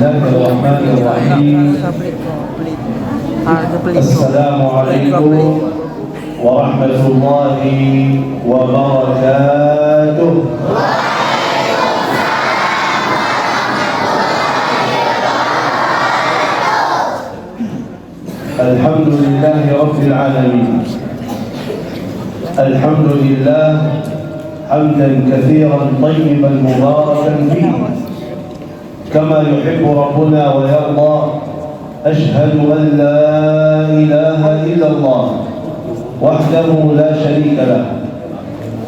Bismillahirrahmanirrahim. Assalamualaikum warahmatullahi wabarakatuh. Alhamdulillahi rabbil alamin. Alhamdulillah hamdan katsiran tayyiban mubarakan fihi kama yuhibbu rabbuna wa yarda. Ashhadu an la ilaha illallah wahdahu la sharika lah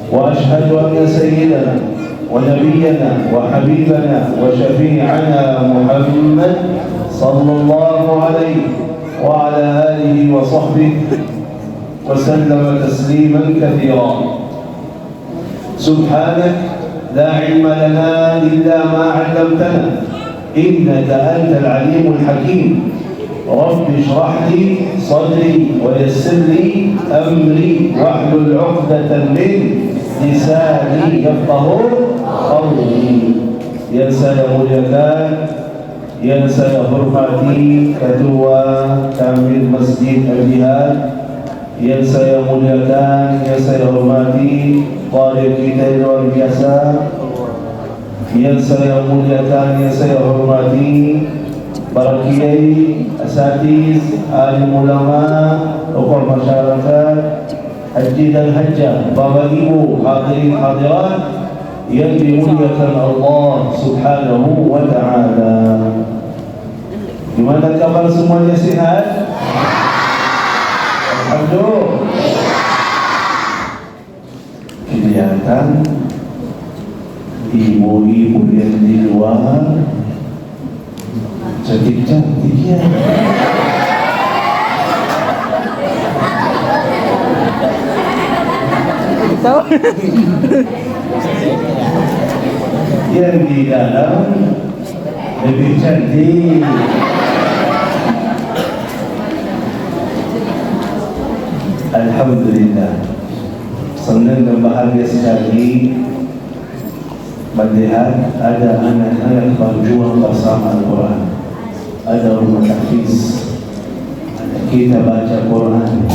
wa ashhadu anna sayyidana wa nabiyyana wa habibana wa syafi'ana Muhammad sallallahu alaihi wa ala alihi wa sahbihi wa sallama tasliman katsiran. Subhanak la ilma lana illa ma 'allamtana innaka antal alimul hakim. Rabbi shrah li sadri wa yassir li amri wahlul 'uqdatan min lisani yafqahu qawli. Yang saya muliakan, yang saya hormati Ketua Kamil Masjid Al-Jihad, yang saya muliakan, yang saya hormati qari kita yang luar biasa, yang saya muliakan, yang saya hormati para kiai, asatiz, alim ulama, tokoh masyarakat, haji dan hajjah, bapak ibu, hadirin hadirat yang dimuliakan Allah Subhanahu wa ta'ala. Gimana kabar semuanya, sihat? Alhamdulillah. Kelihatan ibu-ibu yang di luar cantik-cantik ya. Tahu? Yang di dalam lebih cantik. Alhamdulillah, senang dan bahagia sekali melihat ada anak-anak berjuang bersama Al-Quran. Ada rumah tahfiz, kita baca Quran.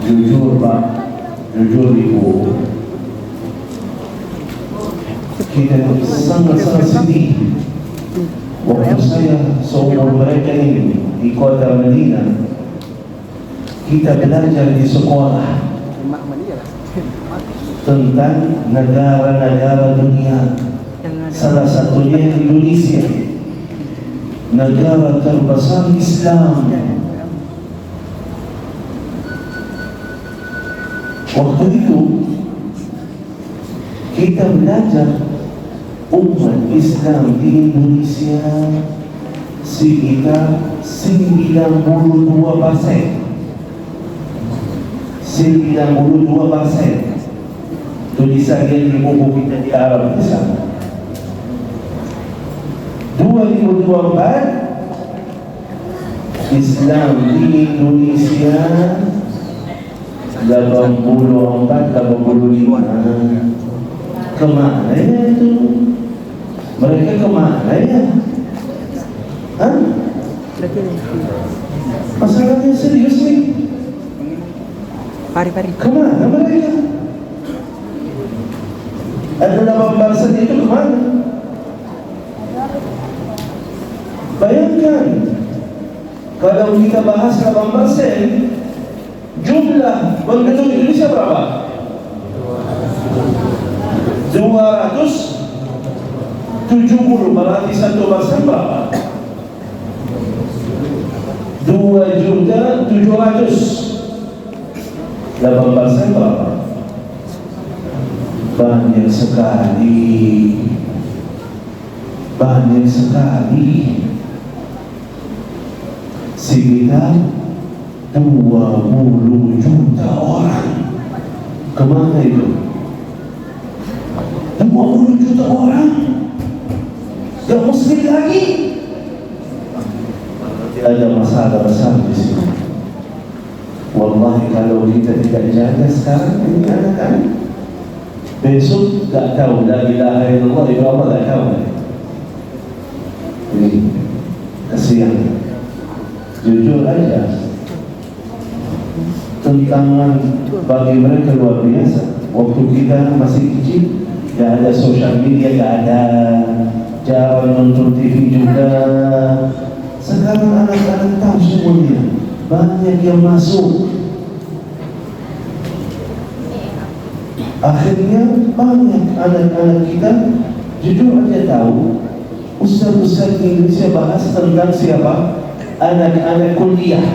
Jujur Pak, jujur Ibu, kita sangat-sangat sedih. Waktu saya seumur mereka ini di kota Madinah, kita belajar di sekolah tentang negara-negara dunia, salah satunya Indonesia, negara terbesar Islam. Waktu itu kita belajar umat Islam di Indonesia sekitar 92%. 92% tulisan yang di buku kita di Arab di sana. 2024 Islam di Indonesia 84-85. Kemana ya itu? Mereka kemana ya? Hah? Masalahnya serius nih. Pari-pari. Kemana mereka? Ada 18 itu kemana? Bayangkan, kalau kita bahas 18%, jumlah penduduk Indonesia berapa? 270, berarti 1% berapa? 2.700.000. 18% berapa? Banyak sekali. Banyak sekali. Sekitar 20 juta orang. Kemana itu? 20 juta orang yang muslim lagi. Ada masalah besar di sini. Wallahi kalau kita tidak jaga sekarang ini anak-anak, besok tak tahu la ilaha illallah itu apa, tak tahu. ini kesian. Jujur aja, tentangan bagi mereka luar biasa. Waktu kita masih kecil, tidak ada sosial media, tidak ada, jarang nonton TV juga. Sekarang anak-anak tahu semuanya, banyak yang masuk. Akhirnya banyak anak-anak kita jujur aja tahu. Ustaz-ustaz di Indonesia bahas tentang siapa? Anak-anak kuliah.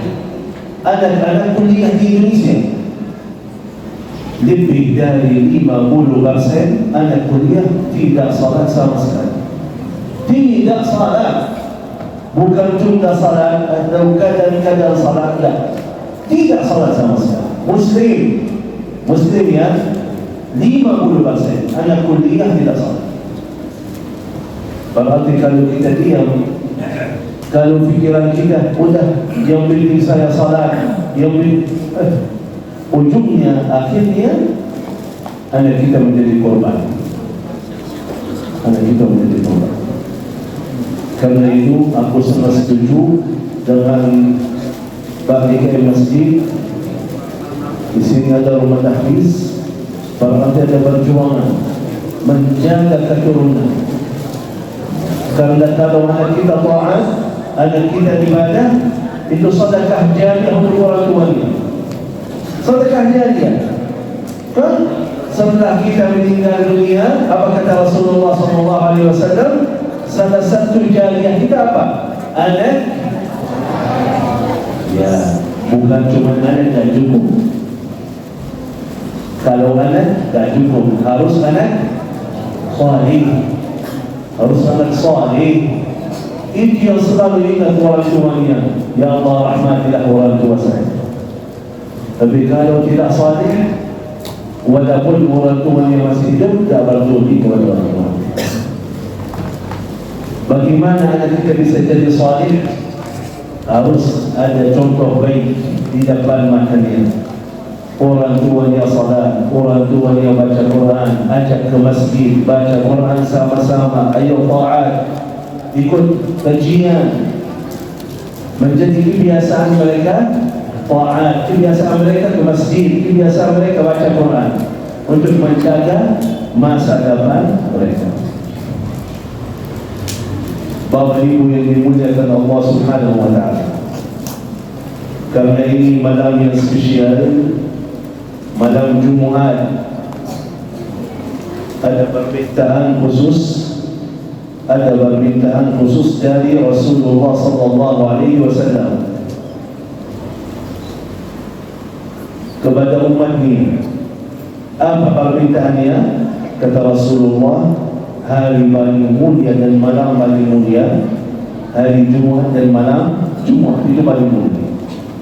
Anak-anak kuliah di Indonesia lebih dari 50% anak kuliah tidak salat sama sekali. Tidak salat. Bukan cuma salat atau kadang-kadang salat, tidak salat sama sekali. Muslim ya, 50% anak kuliah tidak salat. Berarti kalau kita diam, kalau fikiran kita udah yang penting saya salat, yang penting ujungnya akhirnya anak kita menjadi korban. Anak kita menjadi korban. Karena itu aku sangat setuju dengan bagi masjid. Di sini ada rumah tahfiz, berarti ada perjuangan menjaga keturunan. Karena kalau anak kita taat, anak kita ibadah, itu sedekah jariah untuk orang tuanya. Sedekah jariah. Kan setelah kita meninggal dunia, apa kata Rasulullah SAW? Salah satu jariah kita apa? Anak. Ya, bukan cuma anak dan cukup. Kalau anak tak cukup, harus anak salih. Harus anak salih. Itu yang selalu ingat orang tuanya. Ya Allah, rahmatilah orang tua saya. Tapi kalau tidak salih, walaupun orang tuanya masih hidup, tak berbudi kepada orang tua. Bagaimana anak kita bisa jadi salih? Harus ada contoh baik di depan matanya. Orang tuanya salat, orang tuanya baca Quran, ajak ke masjid, baca Quran sama-sama, ayo taat, ikut kajian. Menjadi kebiasaan mereka taat, kebiasaan mereka ke masjid, kebiasaan mereka baca Quran untuk menjaga masa depan mereka. Bapak Ibu yang dimuliakan Allah Subhanahu wa taala. Karena ini malam yang spesial, malam Jumaat, ada permintaan khusus dari Rasulullah sallallahu alaihi wasallam kepada umatnya. Apa permintaannya? Kata Rasulullah, hari paling mulia dan malam paling mulia, hari Jumaat dan malam Jumaat itu paling mulia.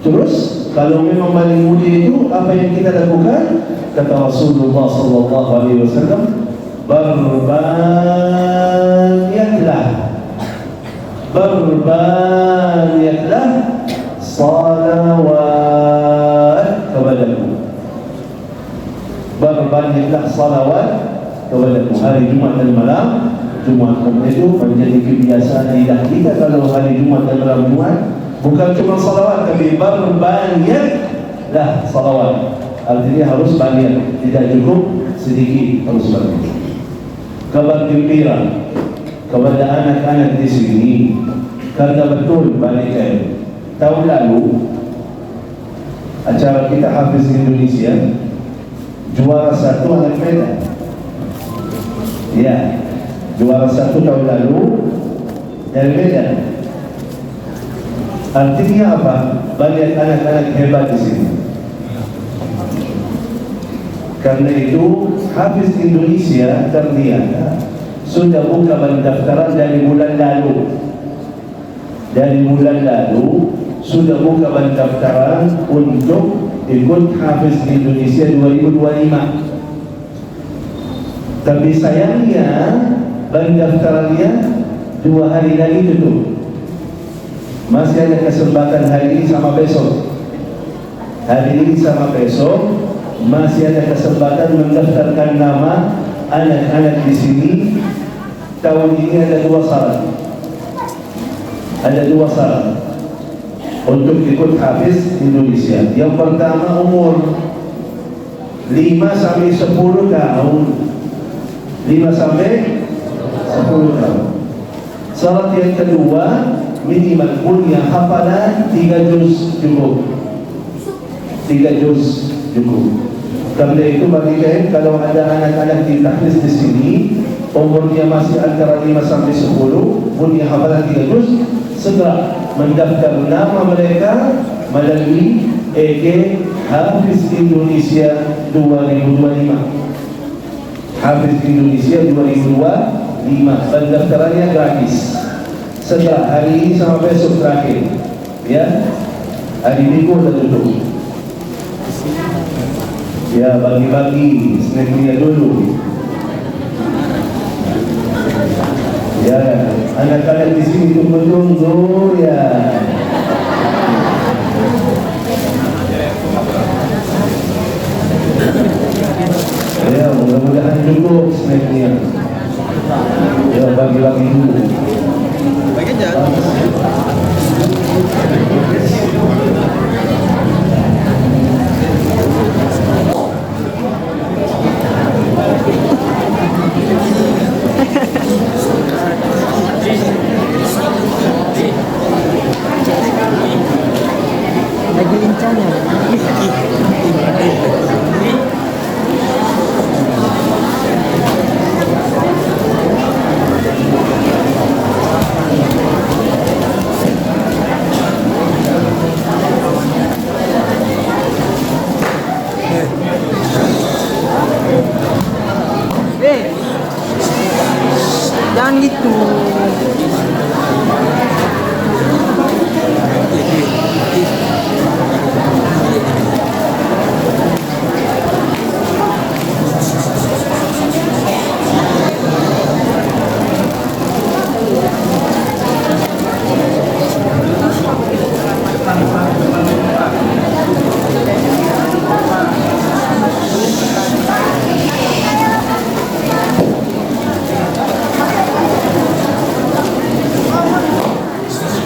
Terus kalau memang paling mulia itu apa yang kita lakukan? Kata Rasulullah sallallahu alaihi wasallam, berbanyaklah salawat kepadaku. Berbanyaklah salawat kepadaku. Hari Jumaat dan malam Jumaat itu menjadi kebiasaan lidah kita. Kalau hari Jumaat dan malam Jumaat, bukan cuma salawat, tapi berbanyaklah salawat. Artinya harus banyak, tidak cukup sedikit, harus banyak. Kabar gembira kepada anak-anak di sini, karena betul balikan. Tahun lalu acara kita Hafiz Indonesia, juara 1 anak Medan. Ya, juara 1 tahun lalu dari Medan. Artinya apa? Banyak anak-anak hebat di sini. Karena itu Hafiz Indonesia ternyata sudah buka pendaftaran dari bulan lalu. Dari bulan lalu sudah buka pendaftaran untuk ikut Hafiz Indonesia 2025. Tapi sayangnya pendaftarannya 2 hari lagi tutup. Masih ada kesempatan hari ini sama besok. Hari ini sama besok masih ada kesempatan mendaftarkan nama anak-anak di sini. Tahun ini ada 2 syarat. Ada dua syarat untuk ikut Hafiz Indonesia. Yang pertama, umur 5 sampai 10 tahun. 5 sampai 10 tahun. Syarat yang kedua, minimal punya hafalan 3 juz cukup. 3 juz cukup. Karena itu bagi kalian, kalau ada anak-anak di tahfiz di sini umurnya masih antara 5 sampai 10, punya hafalan 3 juz, segera mendaftar nama mereka melalui EG Hafiz Indonesia 2025. Hafiz Indonesia 2025. Pendaftarannya gratis. Setelah hari ini sama besok terakhir, ya. Hari Minggu sudah tutup. Ya, bagi-bagi snacknya dulu. Ya, anak-anak di sini tunggu-tunggu ya. Ya, mudah-mudahan cukup snacknya. Ya, bagi-bagi dulu. Bagi aja. Lagi lincahnya. Jangan gitu.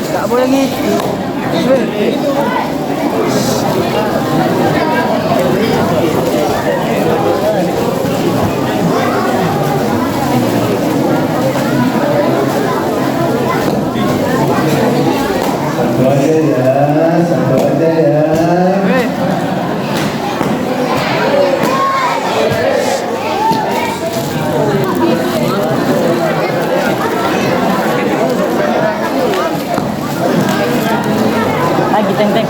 Tak boleh gitu. Satu aja ya, satu aja ya. Lagi teng-teng.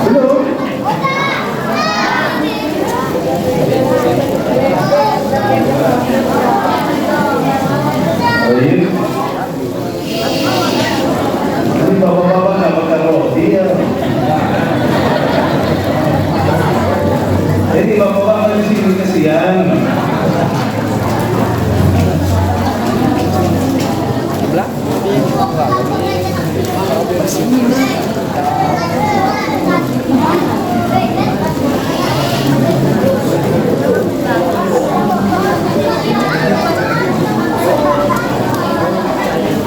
Belum. Baik. Ini bapak-bapak nggak makan roti ya? Ini bapak-bapak di sini kesian.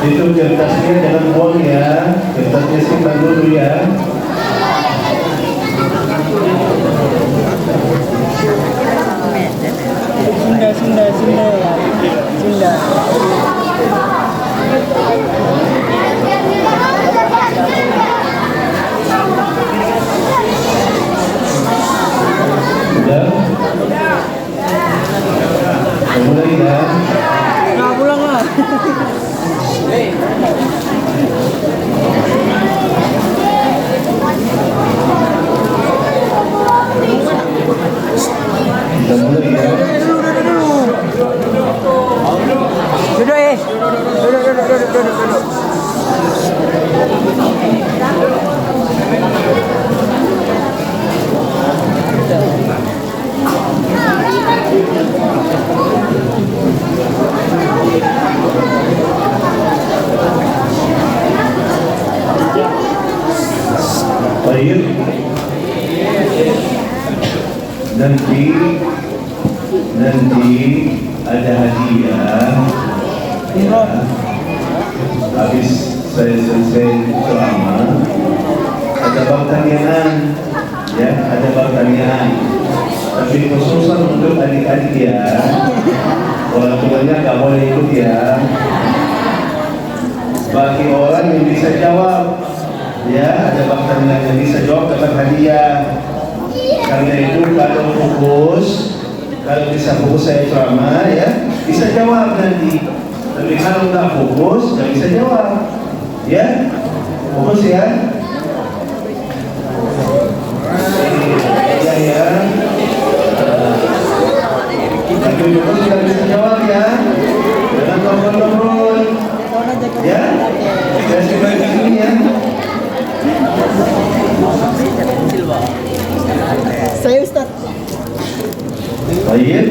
Itu kertasnya jangan buang ya, kertasnya simpan dulu ya. Sunda. Sudah? Mulai ya. Nah, pulang lah. Sudah mulai ya. Duduk. Duduk. Baik. Nanti ada hadiah. Ya. Habis saya selesai ceramah, ada pertanyaan, ya, ada pertanyaan. Tapi khususan untuk adik-adik ya, orang tuanya nggak boleh ikut ya. Bagi orang yang bisa jawab, ya, ada pertanyaan yang bisa jawab dapat hadiah. Karena itu kalau bisa fokus saya ceramah ya, bisa jawab nanti. Tapi kalau nggak fokus, nggak bisa jawab. Ya, fokus ya. Ya. Tapi fokus nggak bisa jawab ya. Jangan ngobrol-ngobrol. Ya, saya coba di sini ya. Saya Ustaz. Baik.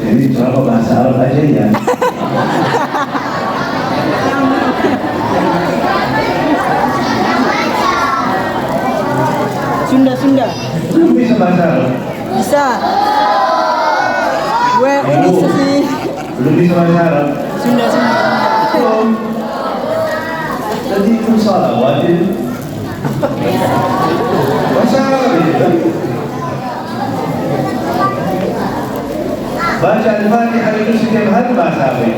Ini cuma bahasa Arab aja ya. Sunda. Belum bisa bahasa Arab. Bisa. Gue bisa sih. Belum bisa bahasa Arab. Sunda. Belum. Jadi itu salah wajib. Bahasa Arab ya. Baca Al-Fatihah itu setiap hari bahasa Arab.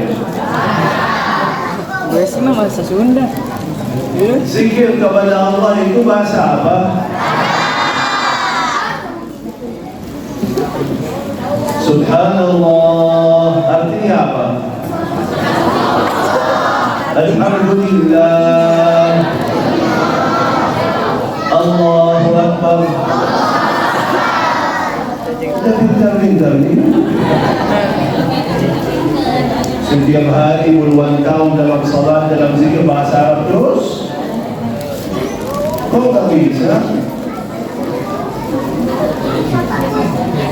Gue sih mah bahasa Sunda. Zikir kepada Allah itu bahasa apa? Subhanallah artinya apa? Alhamdulillah, Allahu Akbar. Pintar nih. Setiap hari puluhan tahun dalam salat, dalam zikir bahasa Arab terus. Kok tak bisa?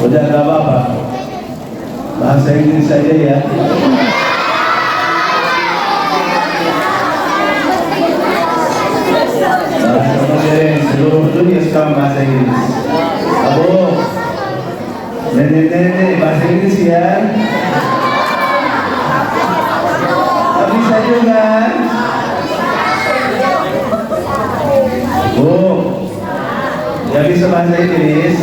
Udah gak apa-apa, bahasa Inggris saja ya. Seluruh dunia sekarang bahasa Inggris. Abu, nenek bahasa Inggris ya. Bisa juga. Bu, ya bisa bahasa Inggris.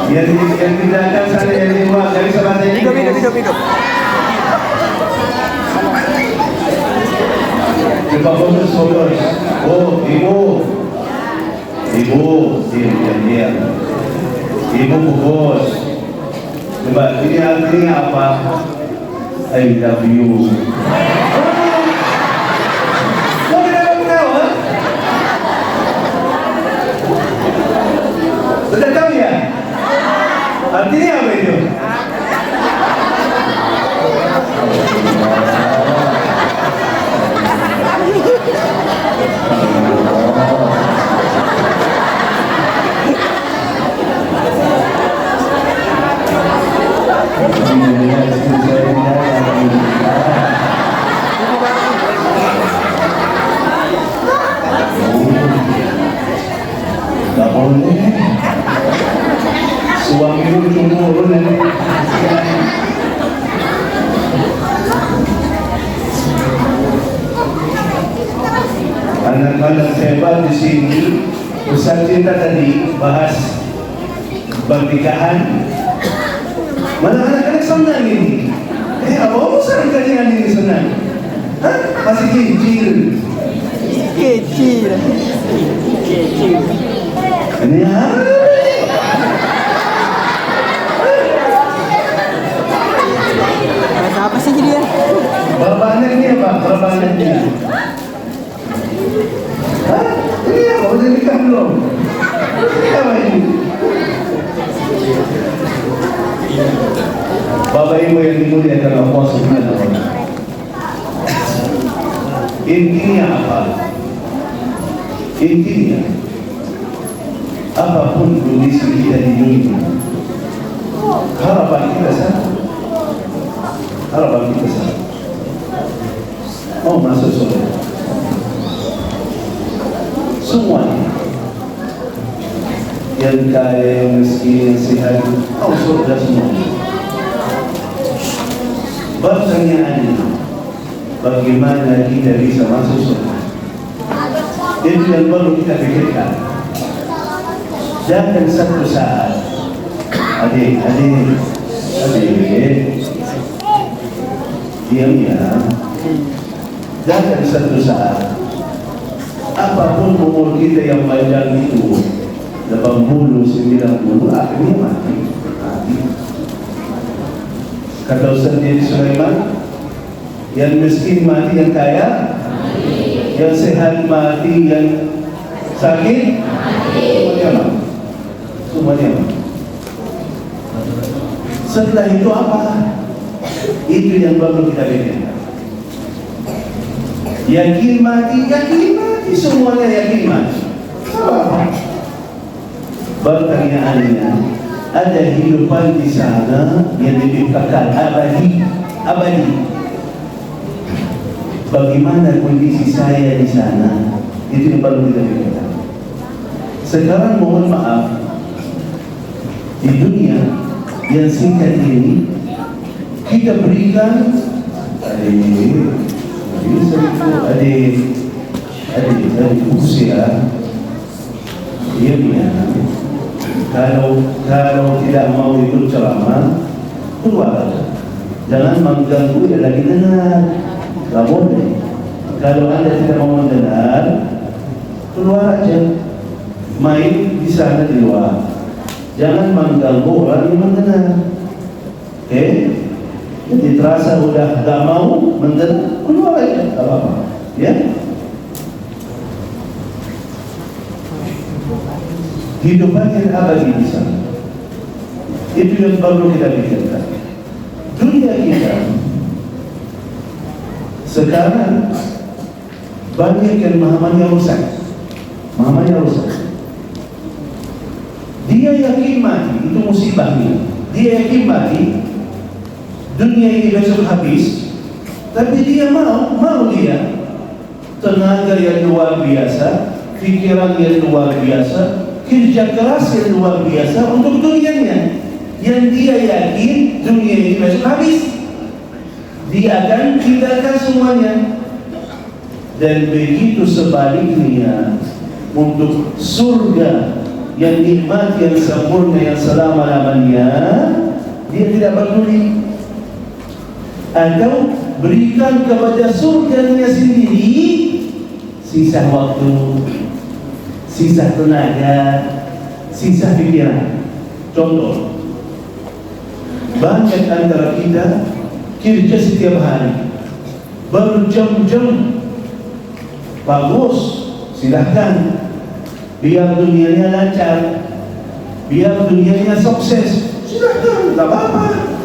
Yang tindakan sana yang di luar, gak bisa bahasa Inggris. Hidup. Coba fokus. Oh, ibu, Ibu, diam. Ibu fokus. Coba, ini artinya apa? I love you. Kok kenapa ketawa? Sudah tahu ya? Artinya apa itu? Gak boleh. Suami lu cemburu nanti. Anak-anak hebat di sini. Ustaz Cinta tadi bahas pernikahan. Mana anak-anak senang ini? Apa urusan kajian ini senang? Hah? Masih kecil. Ini Apa sih jadi ya? berapa anaknya Pak? Berapa anaknya? Hah? Ini apa? Udah nikah belum? Ini apa ini? Bapak Ibu yang dimuliakan Allah Subhanahu wa Ta'ala. Intinya apa? Intinya apapun kondisi kita di dunia, harapan kita satu. Harapan kita satu. Mau masuk surga. Semuanya. Yang kaya, yang miskin, yang sehat, mau surga semuanya. Pertanyaannya, bagaimana kita bisa masuk surga? Itu yang perlu kita pikirkan. Jangan satu saat, adik, diam ya. Jangan satu saat, apapun umur kita yang panjang itu, 80, 90, akhirnya mati. Kata Ustaz Jadi Sulaiman, yang miskin mati, yang kaya, yang sehat mati, yang sakit, semuanya. Setelah itu apa? Itu yang perlu kita pikirkan. Yakin mati, semuanya yakin mati. Apa? Pertanyaannya, ada hidupan di sana yang lebih kekal, abadi. Bagaimana kondisi saya di sana? Itu yang perlu kita pikirkan. Sekarang mohon maaf, di dunia yang singkat ini kita berikan usia. Kalau tidak mau ikut ceramah, keluar. Jangan mengganggu yang lagi dengar. Gak boleh. Kalau Anda tidak mau mendengar, keluar aja. Main di sana di luar. Jangan mengganggu orang yang mendengar. Oke? Jadi terasa udah gak mau mendengar, keluar aja. Gak apa-apa. Ya? Hidupan yang abadi di sana. Itu yang perlu kita pikirkan. Dunia kita sekarang banyak yang pemahamannya rusak. Dia yakin mati, itu musibahnya. Dia yakin mati, dunia ini besok habis, tapi dia mau dia tenaga yang luar biasa, pikiran yang luar biasa, kerja keras yang luar biasa untuk dunianya. Yang dia yakin dunia ini besok habis, dia akan tinggalkan semuanya. Dan begitu sebaliknya untuk surga yang nikmat, yang sempurna, yang selama-lamanya, dia tidak peduli. Atau berikan kepada surganya sendiri sisa waktu sisa tenaga, sisa pikiran. Contoh, banyak antara kita kerja setiap hari berjam-jam. Bagus, silahkan, biar dunianya lancar, biar dunianya sukses, silahkan, tak apa-apa.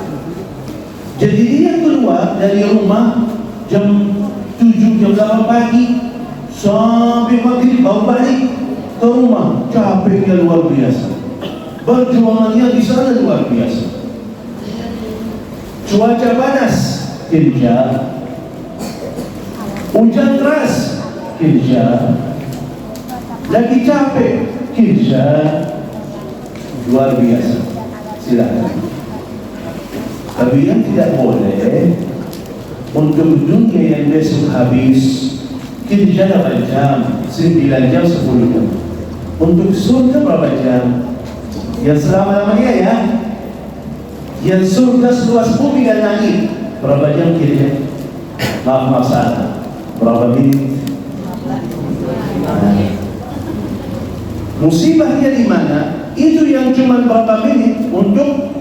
Jadi dia keluar dari rumah jam 7, jam 8 pagi sampai maghrib baru balik ke rumah. Capeknya luar biasa, perjuangannya di sana luar biasa. Cuaca panas, kerja. Hujan deras, kerja. Lagi capek, kerja. Luar biasa. Silakan. Tapi yang tidak boleh untuk dunia yang besok habis, kerja 8 jam, 9 jam, 10 jam. Untuk surga berapa jam? Yang selama-lamanya ya. Yang surga seluas bumi dan langit, berapa jam kerja? Maaf salah, berapa menit? Musibahnya di mana? Itu yang cuma berapa menit untuk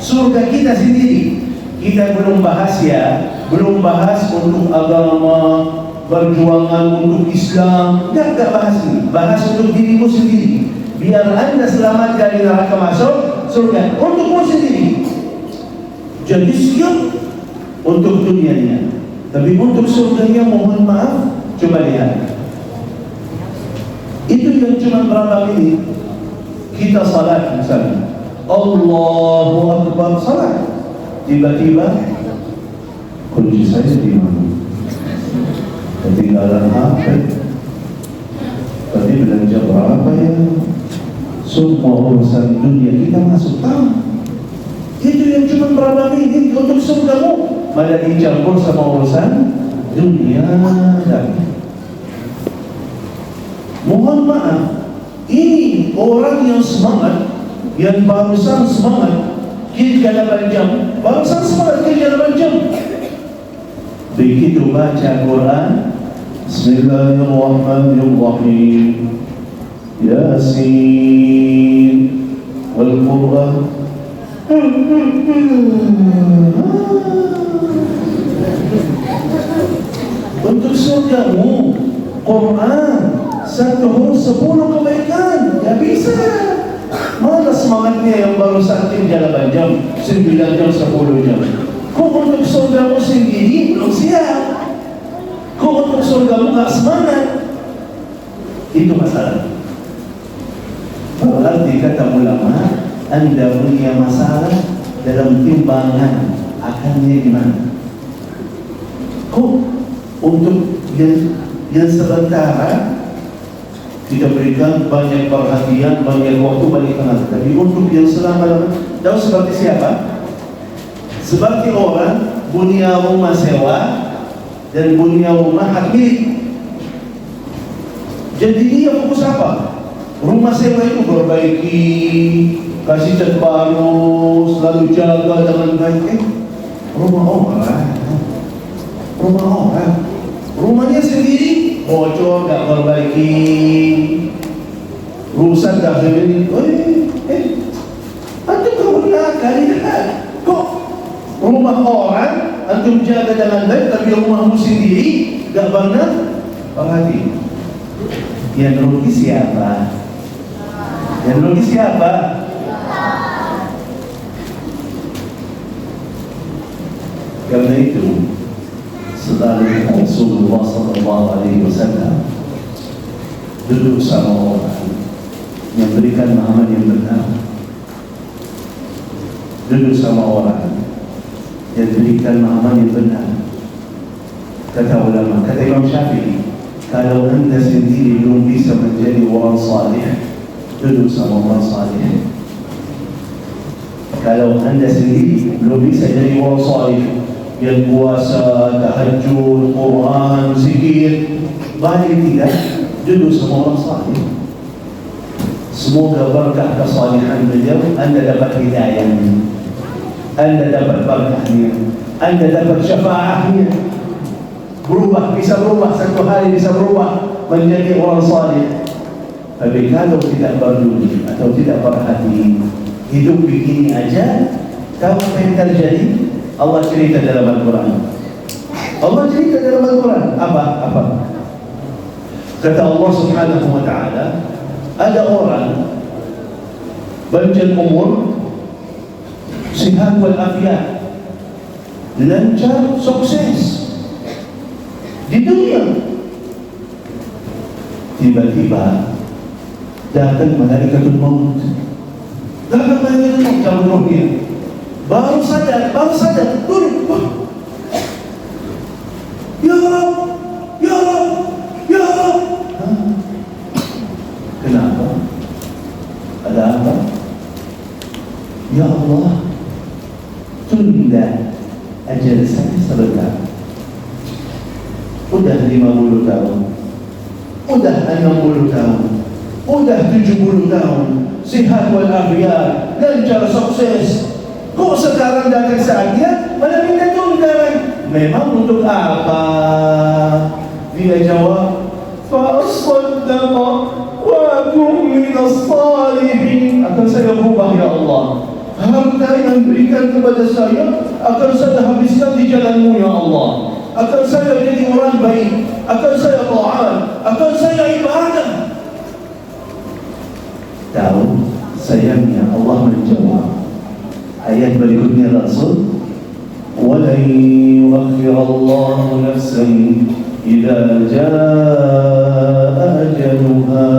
surga kita sendiri. Kita belum bahas ya, belum bahas untuk agama, perjuangan untuk Islam. Tidak bahas ini, bahas untuk dirimu sendiri. Biar anda selamat dari neraka masuk surga untukmu sendiri. Jadi siap untuk dunianya, tapi untuk surganya mohon maaf. Coba lihat, itu yang cuma berapa menit. Kita salat misalnya, Allahu Akbar, salat. Tiba-tiba kunci saya di mana? Ketinggalan HP. Tadi belanja berapa ya? Semua urusan dunia kita masuk tahu. Itu yang cuma berapa menit untuk surgamu, malah dicampur sama urusan dunia lagi. Mohon maaf, ini orang yang semangat, yang barusan semangat kerja 8 jam, barusan semangat kerja 8 jam. Begitu baca Quran, Bismillahirrahmanirrahim, Yasin, wal Quran. Untuk surgamu, Quran 1 huruf 10 kebaikan. Ya bisa. Mana semangatnya yang baru sakit 8 jam, 9 jam, 10 jam. Kok untuk surgamu sendiri belum siap? Kok untuk surgamu gak semangat? Itu masalah. Berarti kata ulama, anda punya masalah dalam timbangan akannya gimana? Kok untuk yang sementara kita berikan banyak perhatian, banyak waktu, banyak tenaga, tapi untuk yang selama-lamanya, tahu seperti siapa? Seperti orang punya rumah sewa dan punya rumah hak milik. Jadi dia fokus apa? Rumah sewa itu perbaiki, kasih cat baru, selalu jaga dengan baik. Rumah orang, rumahnya sendiri bocor, gak perbaiki, rusak, gak beli. Antum kamu lihat, kok rumah orang antum jaga dengan baik, tapi rumahmu sendiri gak pernah perhati. Yang rugi siapa? Yang rugi siapa? Karena itu selalu Rasulullah SAW duduk sama orang yang berikan pemahaman yang benar, duduk sama orang yang berikan pemahaman yang benar. Kata ulama, kata Imam Syafi'i, kalau anda sendiri belum bisa menjadi orang salih, duduk sama orang salih. Kalau anda sendiri belum bisa jadi orang salih, yang puasa, tahajud, Quran, zikir, balik tidak, duduk sama orang salih. Semoga berkah kesalihan beliau, anda dapat hidayahnya, anda dapat berkahnya, anda dapat syafaahnya. Berubah, bisa berubah, satu hari bisa berubah menjadi orang salih. Tapi kalau tidak peduli atau tidak perhati, hidup begini aja, tahu apa yang terjadi? Allah cerita dalam Al-Quran. Allah cerita dalam Al-Quran. Apa? Kata Allah Subhanahu wa ta'ala, ada orang panjang umur, sihat walafiat, lancar, sukses di dunia. Tiba-tiba datang malaikatul maut. Datang malaikatul maut dalam rohnya. Baru sadar, turun. Ya Rab, ya Rab, ya Rab. Kenapa? Ada apa? Ya Allah, tunda ajal saya sebentar. Udah 50 tahun, udah 60 tahun, udah 70 tahun, sihat walafiat, lancar, sukses. Kok sekarang datang saatnya malah minta tunda lagi? Memang untuk apa? Dia jawab, fa'asaddaqa wa akum minas salihin. Akan saya berubah ya Allah, harta yang berikan kepada saya akan saya habiskan di jalan-Mu ya Allah. Akan saya jadi orang baik, akan saya taat, akan saya ibadah. Tahu sayangnya Allah menjawab ayat berikutnya Rasul, وَلَنْ يُؤَخِّرَ اللَّهُ نَفْسًا إِذَا جَاءَ أَجَلُهَا.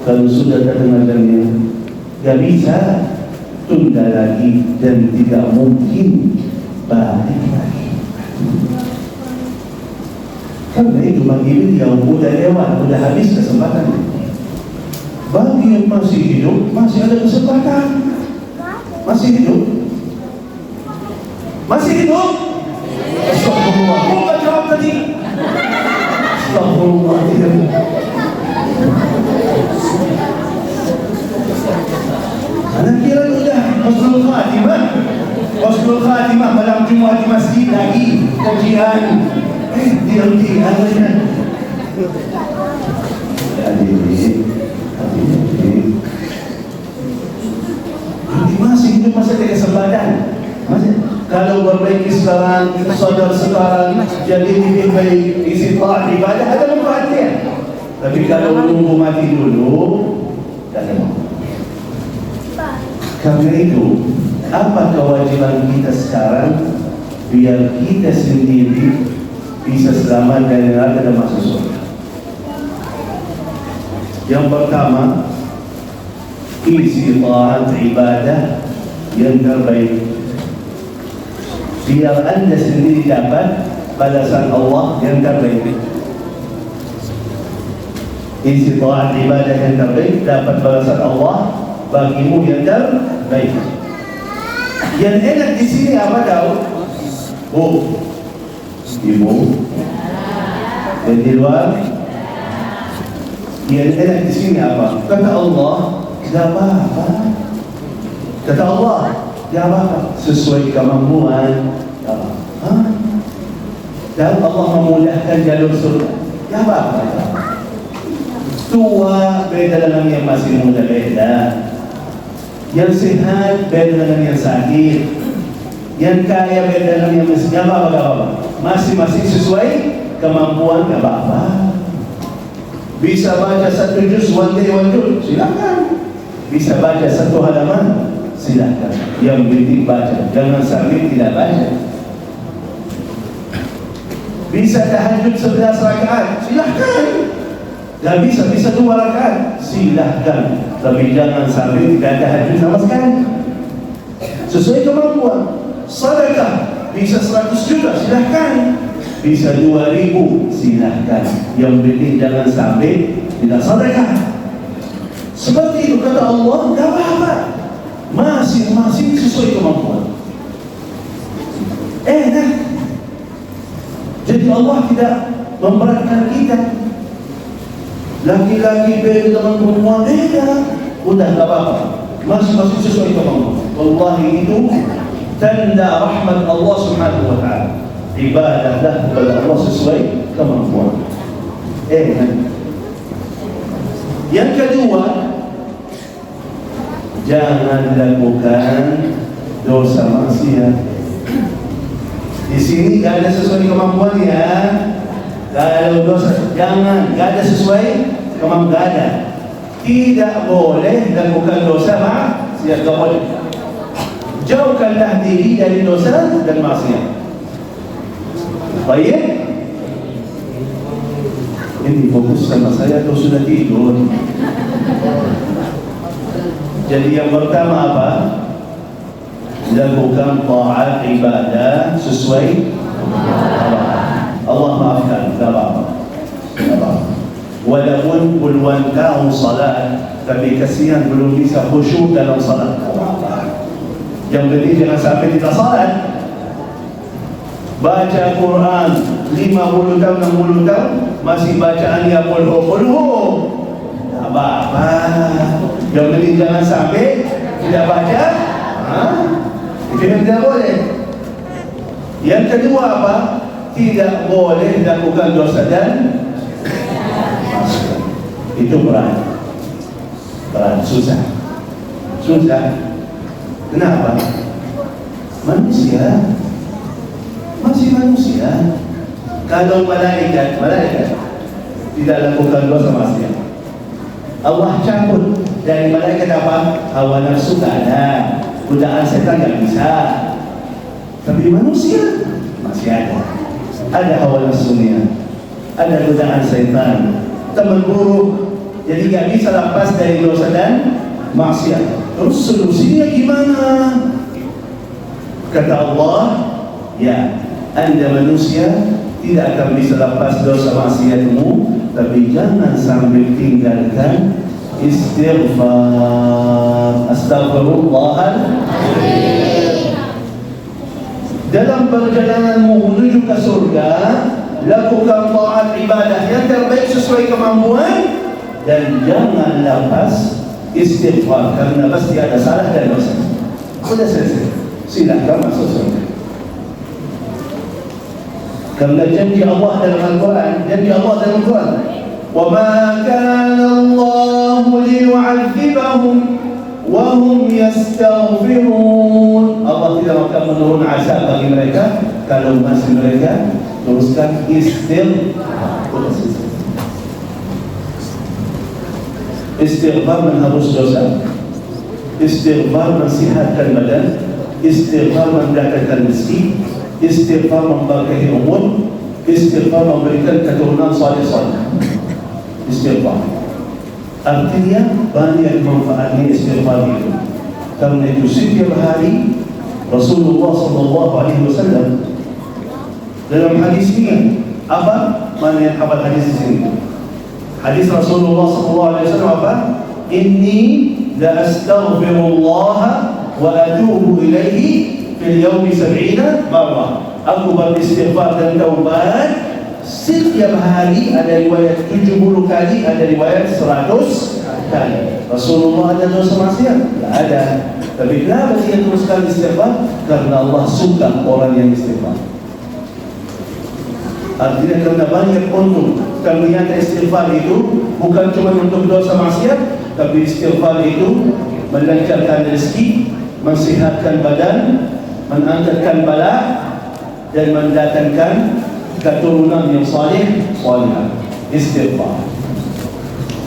Kalau sudah datang ajalnya, gak bisa tunda lagi dan tidak mungkin balik lagi. Karena itu bagi yang sudah lewat, sudah habis kesempatan. Bagi yang masih hidup, masih ada kesempatan. Masih hidup? Masih hidup? Astagfirullah. Kok gak jawab tadi? Astagfirullah. Anak kira sudah husnul khatimah. Husnul khatimah malam Jumat di masjid lagi kajian. Diam-diam aja. Hadirin. Masih hidup, masih ada kesempatan. Kalau berbaiki sekarang, sadar sekarang, jadi lebih baik, isi ta'at ibadah, ada manfaatnya. Tapi kalau menunggu mati dulu, tak ada manfaat. Karena itu, apa kewajiban kita sekarang biar kita sendiri bisa selamat dari neraka dan masuk surga? Yang pertama, isi ta'at ibadah yang terbaik, biar anda sendiri dapat balasan Allah yang terbaik. Isi ta'at ibadah yang terbaik, dapat balasan Allah bagimu yang terbaik. Yang enak di sini apa tahu? Ibu. Dan di luar, yang enak di sini apa? Kata Allah, tidak apa-apa. Kata Allah, tidak apa-apa. Sesuai kemampuan. Dan Allah memudahkan jalur surga. Tidak apa-apa. Tua beda dengan yang masih muda, beda. Yang sehat beda dengan yang sakit. Yang kaya beda dengan yang miskin. Tidak apa-apa. Masing-masing sesuai kemampuan, tidak apa-apa. Bisa baca satu juz, one day, one juz, silakan. Bisa baca satu halaman, silakan. Yang penting baca, jangan sampai tidak baca. Bisa tahajud 11 rakaat, silakan. Gak bisa 2 rakaat, silakan. Tapi jangan sampai tidak tahajud sama sekali. Sesuai kemampuan. Sedekah bisa 100 juta, silakan. Bisa 2.000, silahkan. Yang penting jangan sampai tidak sedekah. Seperti itu kata Allah, tidak apa-apa. Masing-masing sesuai kemampuan. Enak. Jadi Allah tidak memberatkan kita. Laki-laki beda dengan perempuan beda. Udah tidak apa-apa. Masing-masing sesuai kemampuan. Wallahi itu tanda rahmat Allah Subhanahu wa ta'ala. Ibadahlah kepada Allah sesuai kemampuan. Yang kedua, jangan lakukan dosa maksiat. Di sini gak ada sesuai kemampuan ya. Kalau dosa, jangan, gak ada sesuai kemampuan, gak ada. Tidak boleh lakukan dosa maksiat, gak boleh. Jauhkanlah diri dari dosa dan maksiat. Baik? Ini fokus sama saya atau sudah tidur? Jadi yang pertama apa? Lakukan ta'at ibadah sesuai Allah maafkan, tak apa-apa. Walaupun puluhan tahun salat, tapi kasihan belum bisa khusyuk dalam salat, tak apa-apa. Yang penting jangan sampai kita salat baca Quran 50 tahun, 60 tahun masih bacaan ya puluh, tak apa-apa. Yang penting jangan sampai tidak baca, itu yang tidak boleh. Yang kedua apa? Tidak boleh lakukan dosa dan itu berat, susah. Kenapa? Manusia masih manusia. Kalau malaikat tidak lakukan dosa maksiat, Allah cabut dari malaikat apa? Hawa nafsu tak ada, godaan setan tak bisa. Tapi manusia masih ada hawa nafsunya, ada godaan setan, teman buruk. Jadi tak bisa lepas dari dosa dan maksiat. Terus solusinya gimana? Kata Allah, ya, Anda manusia tidak akan bisa lepas dosa maksiatmu, tapi jangan sambil tinggalkan istighfar. Astaghfirullahaladzim. Dalam perjalananmu menuju ke surga, lakukan taat ibadah yang terbaik sesuai kemampuan, dan jangan lepas istighfar, karena pasti ada salah dan dosa. Sudah selesai, silakan masuk surga. Karena janji Allah dalam Al-Quran, وَمَا كَانَ اللَّهُ لِيُعَذِّبَهُمْ وَهُمْ يَسْتَغْفِرُونَ. Allah tidak akan menurun azab bagi mereka kalau masih mereka teruskan istighfar. Istighfar menghapus dosa, istighfar mensihatkan badan, istighfar mendatangkan rezeki, istighfar memberkahi umur, istighfar memberikan keturunan saleh-saleh. Istighfar artinya banyak manfaatnya istighfar itu. Karena itu setiap hari Rasulullah SAW dalam hadisnya apa? Mana yang hafal hadis ini? Hadis Rasulullah SAW apa? Inni la astaghfirullah wa atubu ilaihi fil yawmi 70 marrah. Aku beristighfar dan taubat setiap hari, ada riwayat 70 kali, ada riwayat 100 kali. Rasulullah ada dosa maksiat? Tidak ada. Tapi kenapa dia teruskan istighfar? Karena Allah suka orang yang istighfar. Artinya karena banyak untung. Ternyata istighfar itu bukan cuma untuk dosa maksiat, tapi istighfar itu melancarkan rezeki, mensihatkan badan, mengangkatkan bala, dan mendatangkan keturunan yang saleh. Istighfar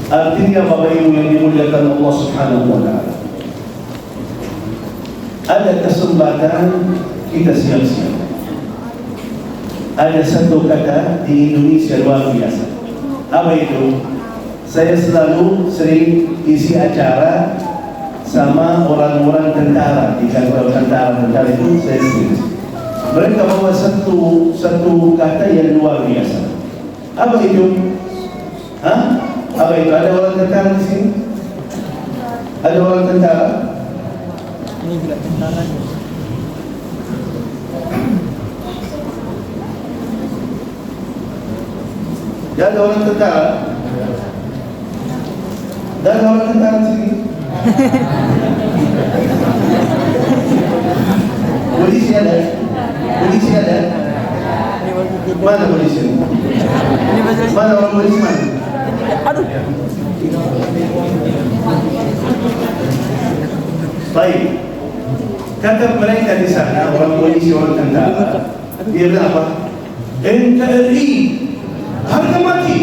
artinya Bapak Ibu yang dimuliakan Allah Subhanahu wa ta'ala, ada kesempatan kita siap-siap. Ada satu kata di Indonesia luar biasa. Apa itu? Saya selalu sering isi acara sama orang-orang tentara di kantor tentara itu saya sering. Mereka bawa satu kata yang luar biasa. Apa itu? Apa itu? Ada orang tentara di sini? Ada orang tentara? Ini juga tentara. Ya, ada orang tentara? Dan ada orang tentara di sini? Polisi ada? Polisi ada? Mana polisi? Mana orang polisi mana? Aduh. Baik. Kata mereka di sana, orang polisi, orang tentara, dia bilang apa? NKRI harga mati.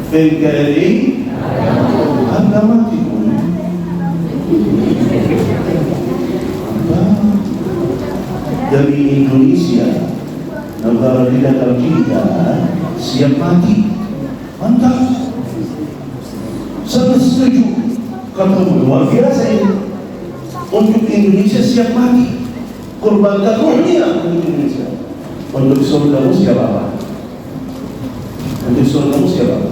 NKRI harga mati. Demi Indonesia, negara kita tercinta, siap mati. Mantap. Saya setuju. Kata luar biasa ini. Untuk Indonesia siap mati. Korbankan ruhnya untuk Indonesia. Untuk surgamu siapa apa? Untuk surgamu siapa apa?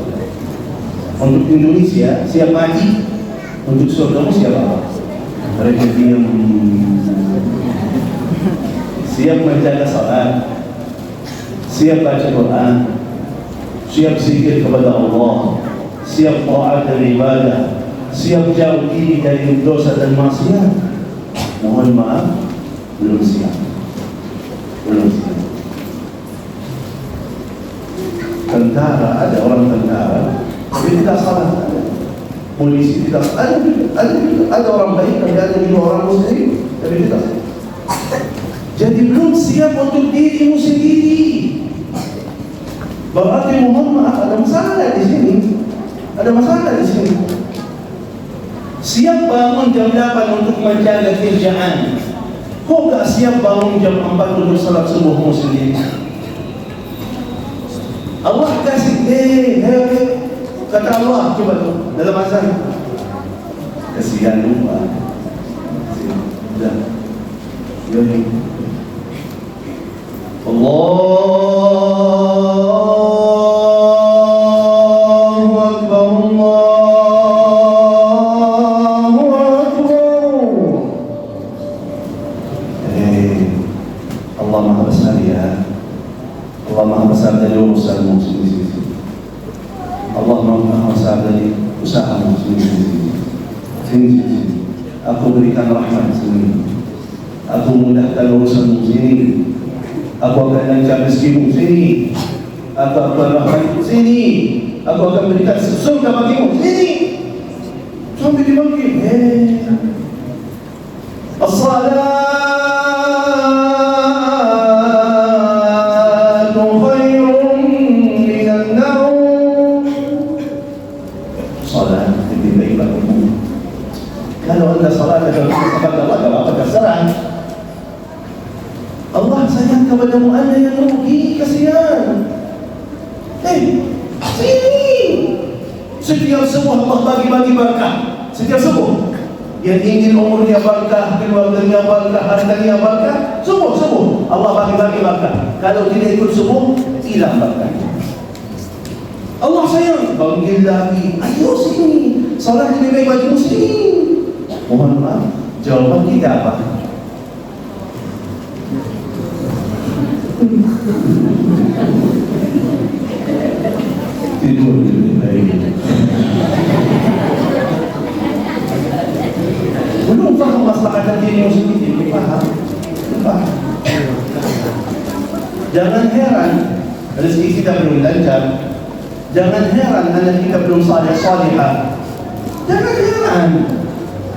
Untuk Indonesia siap mati. Untuk surgamu siapa apa? Mereka diam. Siap menjaga salat, siap baca Quran, siap zikir kepada Allah, siap taat dan ibadah, siap jauh diri dari dosa dan maksiat. Mohon maaf, belum siap. Belum siap. Tentara, ada orang tentara, tapi tidak salah. Polisi tidak salah. Ada orang baik, ada juga orang muslim, tapi tidak salah. Jadi belum siap untuk dirimu sendiri. Berarti mohon maaf, ada masalah di sini. Ada masalah di sini. Siap bangun jam 8 untuk menjaga kerjaan. Kok gak siap bangun jam 4 untuk salat subuhmu sendiri? Allah kasih, kata Allah, coba tu dalam azan. Kesian lupa. Dah. Jadi Allahu Akbar, Allahu Akbar. Allah Maha Besar ya. Allah Maha Besar dari urusanmu sendiri. Allah Maha Besar dari usahamu sendiri. Sini. Aku berikan rahmat sendiri. Aku mudahkan urusanmu sendiri. Aku akan lancar rezekimu sini. Aku akan rahmatmu sini. Aku akan berikan surga bagimu sini. Sampai dipanggil. As-salatu khairun minan naum. Salat lebih baik bagimu. Kalau anda salat dalam kepada Allah, apa terserah. Allah sayang kepadamu, anda yang rugi, kasihan. Sini. Setiap subuh Allah bagi-bagi berkah. Setiap subuh. Yang ingin umurnya berkah, keluarganya berkah, hartanya berkah, subuh Allah bagi-bagi berkah. Kalau tidak ikut subuh, hilang berkahnya. Allah sayang, panggil lagi. Ayo sini. Salat lebih baik bagimu sini. Mohon maaf, jawaban kita apa? Tidur lebih baik. Belum faham masalah dirimu sendiri, faham? Jangan heran rezeki kita belum lancar. Jangan heran anak kita belum saleh-salihah. Jangan heran.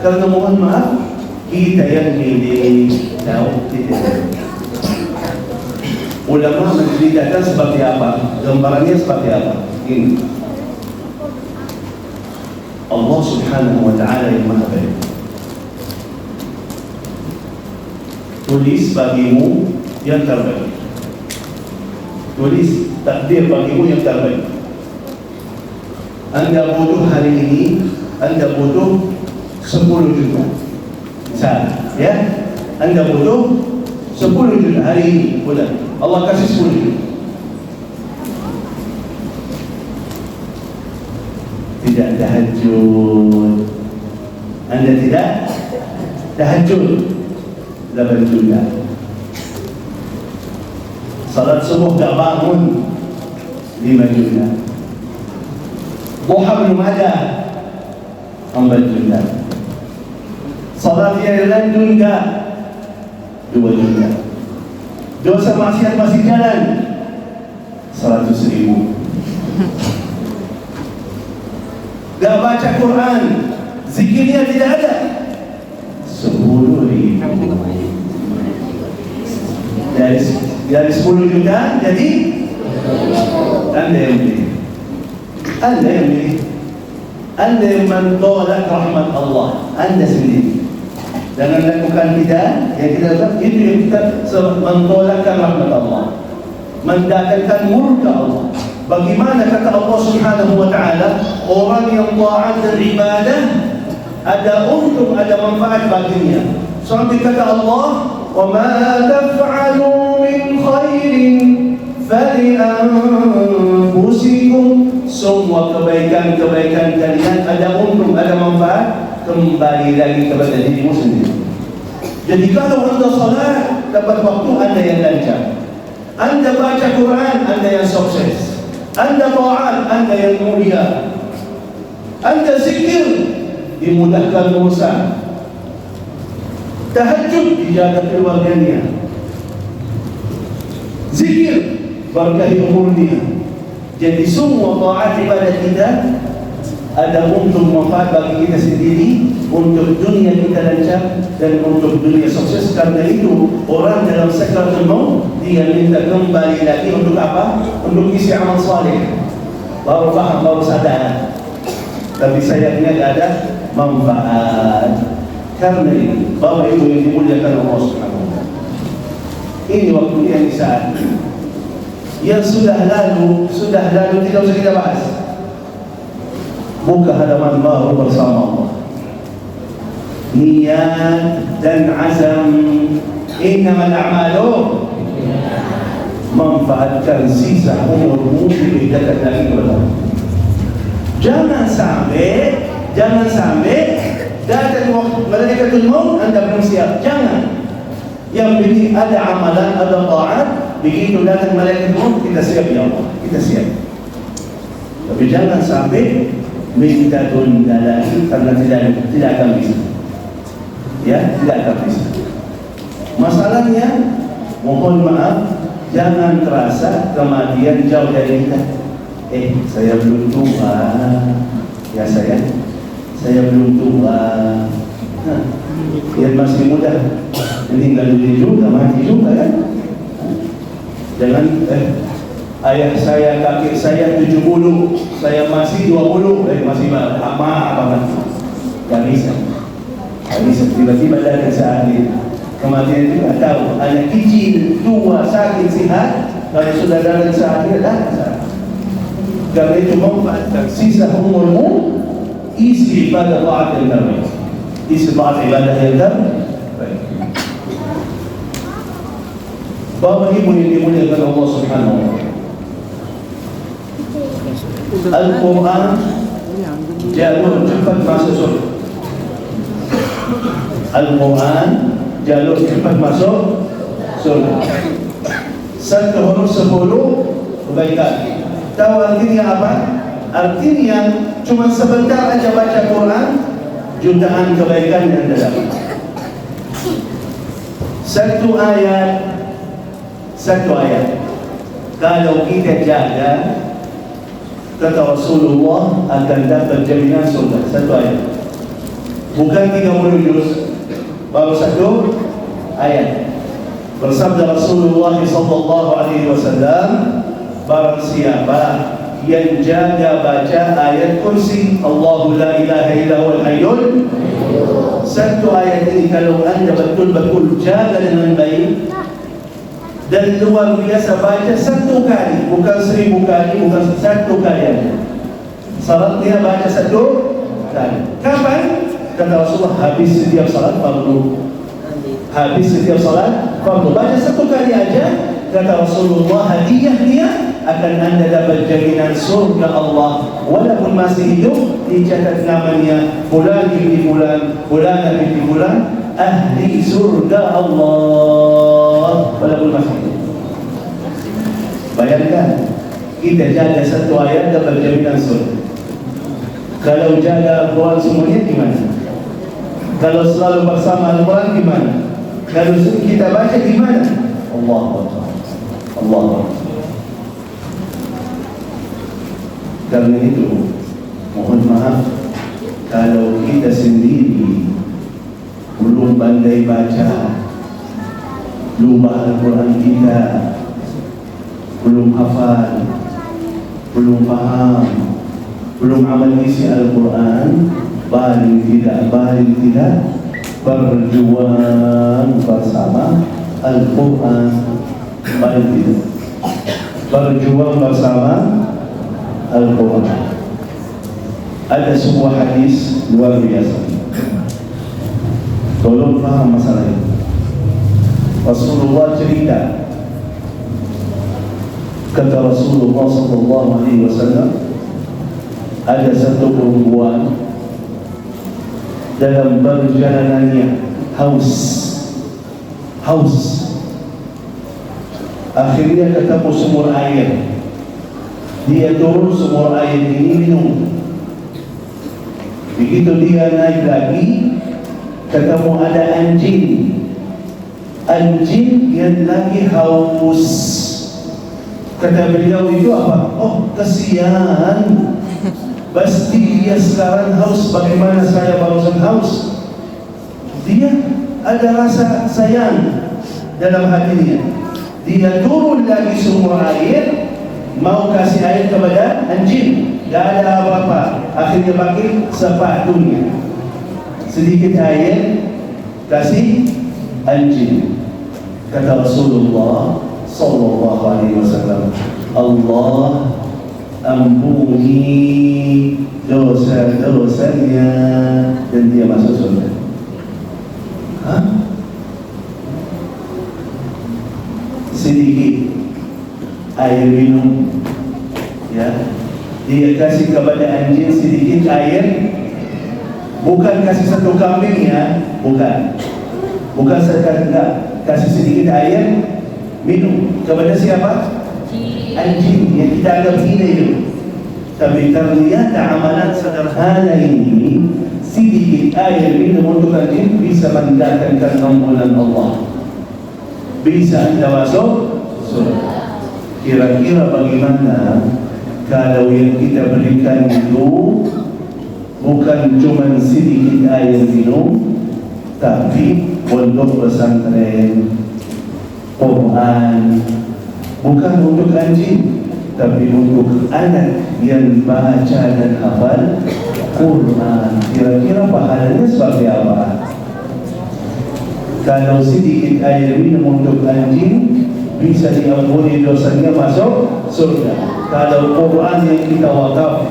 Karena mohon maaf, kita yang milih tahu kita. Ulama menceritakan seperti apa, gambarannya seperti apa. Ini Allah Subhanahu wa Ta'ala yang Maha Baik. Tulis bagimu yang terbaik. Tulis takdir bagimu yang terbaik. Anda butuh hari ini, Anda butuh 10 juta. Misal, ya, Anda butuh 10 juta hari ini, bulan. Allah kasih 10 juta. Tidak tahajud. Anda tidak tahajud, 8 juta. Salat subuh tak bangun, 5 juta. Duha belum ada, 4 juta. Salat yang lain enggak, 2 juta. Dosa maksiat masih jalan, 100,000. Gak baca Quran, zikirnya tidak ada, 10,000. Dari 10 juta jadi Anda yang milih. Anda yang milih. Anda yang mentolak rahmat Allah. Anda sendiri. Jangan lakukan tidak. Yang kita lakukan itu yang kita mentolakkan rahmat Allah, mendatangkan murka Allah. Bagaimana kata Allah Subhanahu wa taala, orang yang taat dan ibadah ada untung, ada manfaat baginya. Sampai kata Allah, "Wa ma taf'alu min khairin fali anfusikum." Semua kebaikan-kebaikan kalian ada untung, ada manfaat, kembali lagi kepada dirimu sendiri. Jadi kalau anda salat, dapat waktu, anda yang lancar. Anda baca Quran, anda yang sukses. Anda taat, anda yang mulia. Anda zikir, dimudahkan urusan. Tahajud, dijaga keluarganya. Zikir, berkahi umurnya. Jadi semua taat ibadah kita ada untuk manfaat bagi kita sendiri, untuk dunia kita lancar, dan untuk dunia sukses. Karena itu orang dalam sakaratul maut dia minta kembali lagi untuk apa? Untuk isi amal saleh. Baru faham, baru sadar. Tapi sayangnya tidak ada manfaat. Karena itu Bapak Ibu yang dimuliakan Allah Subhanahu wa taala, ini waktu yang di saat yang sudah lalu tidak usah kita bahas. Buka halaman baru bersama Allah. Niat dan azam, innamal a'malu, manfaatkan sisa umurmu lebih dekat lagi kepada Allah. Jangan sampai datang waktu malaikatul maut anda belum siap. Jangan. Yang penting ada amalan, ada taat. Begitu datang malaikat maut, kita siap ya Allah, kita siap. Tapi jangan sampai minta tunda lagi, karena tidak akan bisa. Ya, tidak akan bisa. Masalahnya, mohon maaf, jangan terasa kematian jauh dari kita. Saya belum tua. Ya saya belum tua. Yang masih muda, tinggal dunia juga, mati juga kan? Jangan ayah saya, kakek saya 70, saya masih 20, masih lama banget. Gak bisa. Tiba-tiba datang saat ini kematian itu tidak tahu. Anak kecil, tua, sakit, sehat, kalau sudah datang saat ini, datang. Karena itu manfaatkan sisa umurmu, isi ibadah taat yang terbaik. Isi taat ibadah yang terbaik. Bapak Ibu yang dimuliakan Allah Subhanahu wa taala, Al-Quran jalur cepat masuk surga. Al-Quran jalur cepat masuk surga. 1 huruf 10 kebaikan. Tahu artinya apa? Artinya cuma sebentar aja baca Quran, jutaan kebaikan yang ada dalam satu ayat. Kalau kita jaga, kata Rasulullah, akan dapat jaminan surga. Satu ayat, bukan 30 juz, baru satu ayat. Bersabda Rasulullah sallallahu alaihi wasallam, barang siapa yang jaga baca ayat kursi, Allahu la ilaha illa huwal hayyul, satu ayat ini kalau anda betul-betul jaga dengan baik dan luar biasa baca satu kali, bukan 1000 kali, bukan 1 kali aja. Salatnya baca 1 kali. Kapan? Kata Rasulullah, habis setiap salat fardu. Habis setiap salat fardu. Baca 1 kali aja. Kata Rasulullah, hadiah dia akan anda dapat jaminan surga Allah. Walaupun masih hidup, dicatat namanya fulan binti fulan, fulan binti fulan, ahli surga Allah. Walaupun masih hidup. Bayangkan, kita jaga 1 ayat dapat jaminan surga. Kalau jaga Al-Quran semuanya gimana? Kalau selalu bersama Al-Quran gimana? Kalau kita baca gimana? Allah. Karena itu, mohon maaf kalau kita sendiri belum pandai baca, lupa Al-Quran kita, belum hafal, belum faham, belum amal isi Al-Quran, paling tidak berjuang bersama Al-Quran, paling tidak berjuang bersama Al-Quran. Ada sebuah hadis luar biasa, tolong faham masalah ini. Rasulullah cerita, kata Rasulullah SAW, ada satu perempuan dalam perjalanannya haus. Akhirnya ketemu sumur air. Dia turun sumur air ini minum. Begitu dia naik lagi, ketemu ada anjing. Anjing yang lagi haus. Kata beliau itu apa? Oh, kesian. Pasti dia sekarang haus. Bagaimana saya barusan haus? Dia ada rasa sayang dalam hatinya. Dia turun lagi sumur air, mau kasih air kepada anjing. Tak ada apa-apa. Akhirnya pakai sepatunya. Sedikit air, kasih anjing. Kata Rasulullah sallallahu alaihi wasallam, Allah ampuni dosa-dosanya dan dia masuk surga. Sedikit air minum, ya, dia kasih kepada anjing sedikit air, bukan kasih satu kambing, ya, bukan sekadar kasih sedikit air minum kepada siapa? Anjing yang kita anggap hina itu. Tapi ternyata amalan sederhana ini, sedikit air minum untuk anjing bisa mendatangkan ampunan Allah, bisa anda masuk surga. Kira-kira bagaimana kalau yang kita berikan itu bukan cuma sedikit air minum, tapi pondok pesantren, Quran, bukan untuk anjing, tapi untuk anak yang baca dan hafal Quran. Kira-kira pahalanya seperti apa? Kalau sedikit air minum untuk anjing, bisa diampuni dosanya, masuk surga. Kalau Quran yang kita wakaf,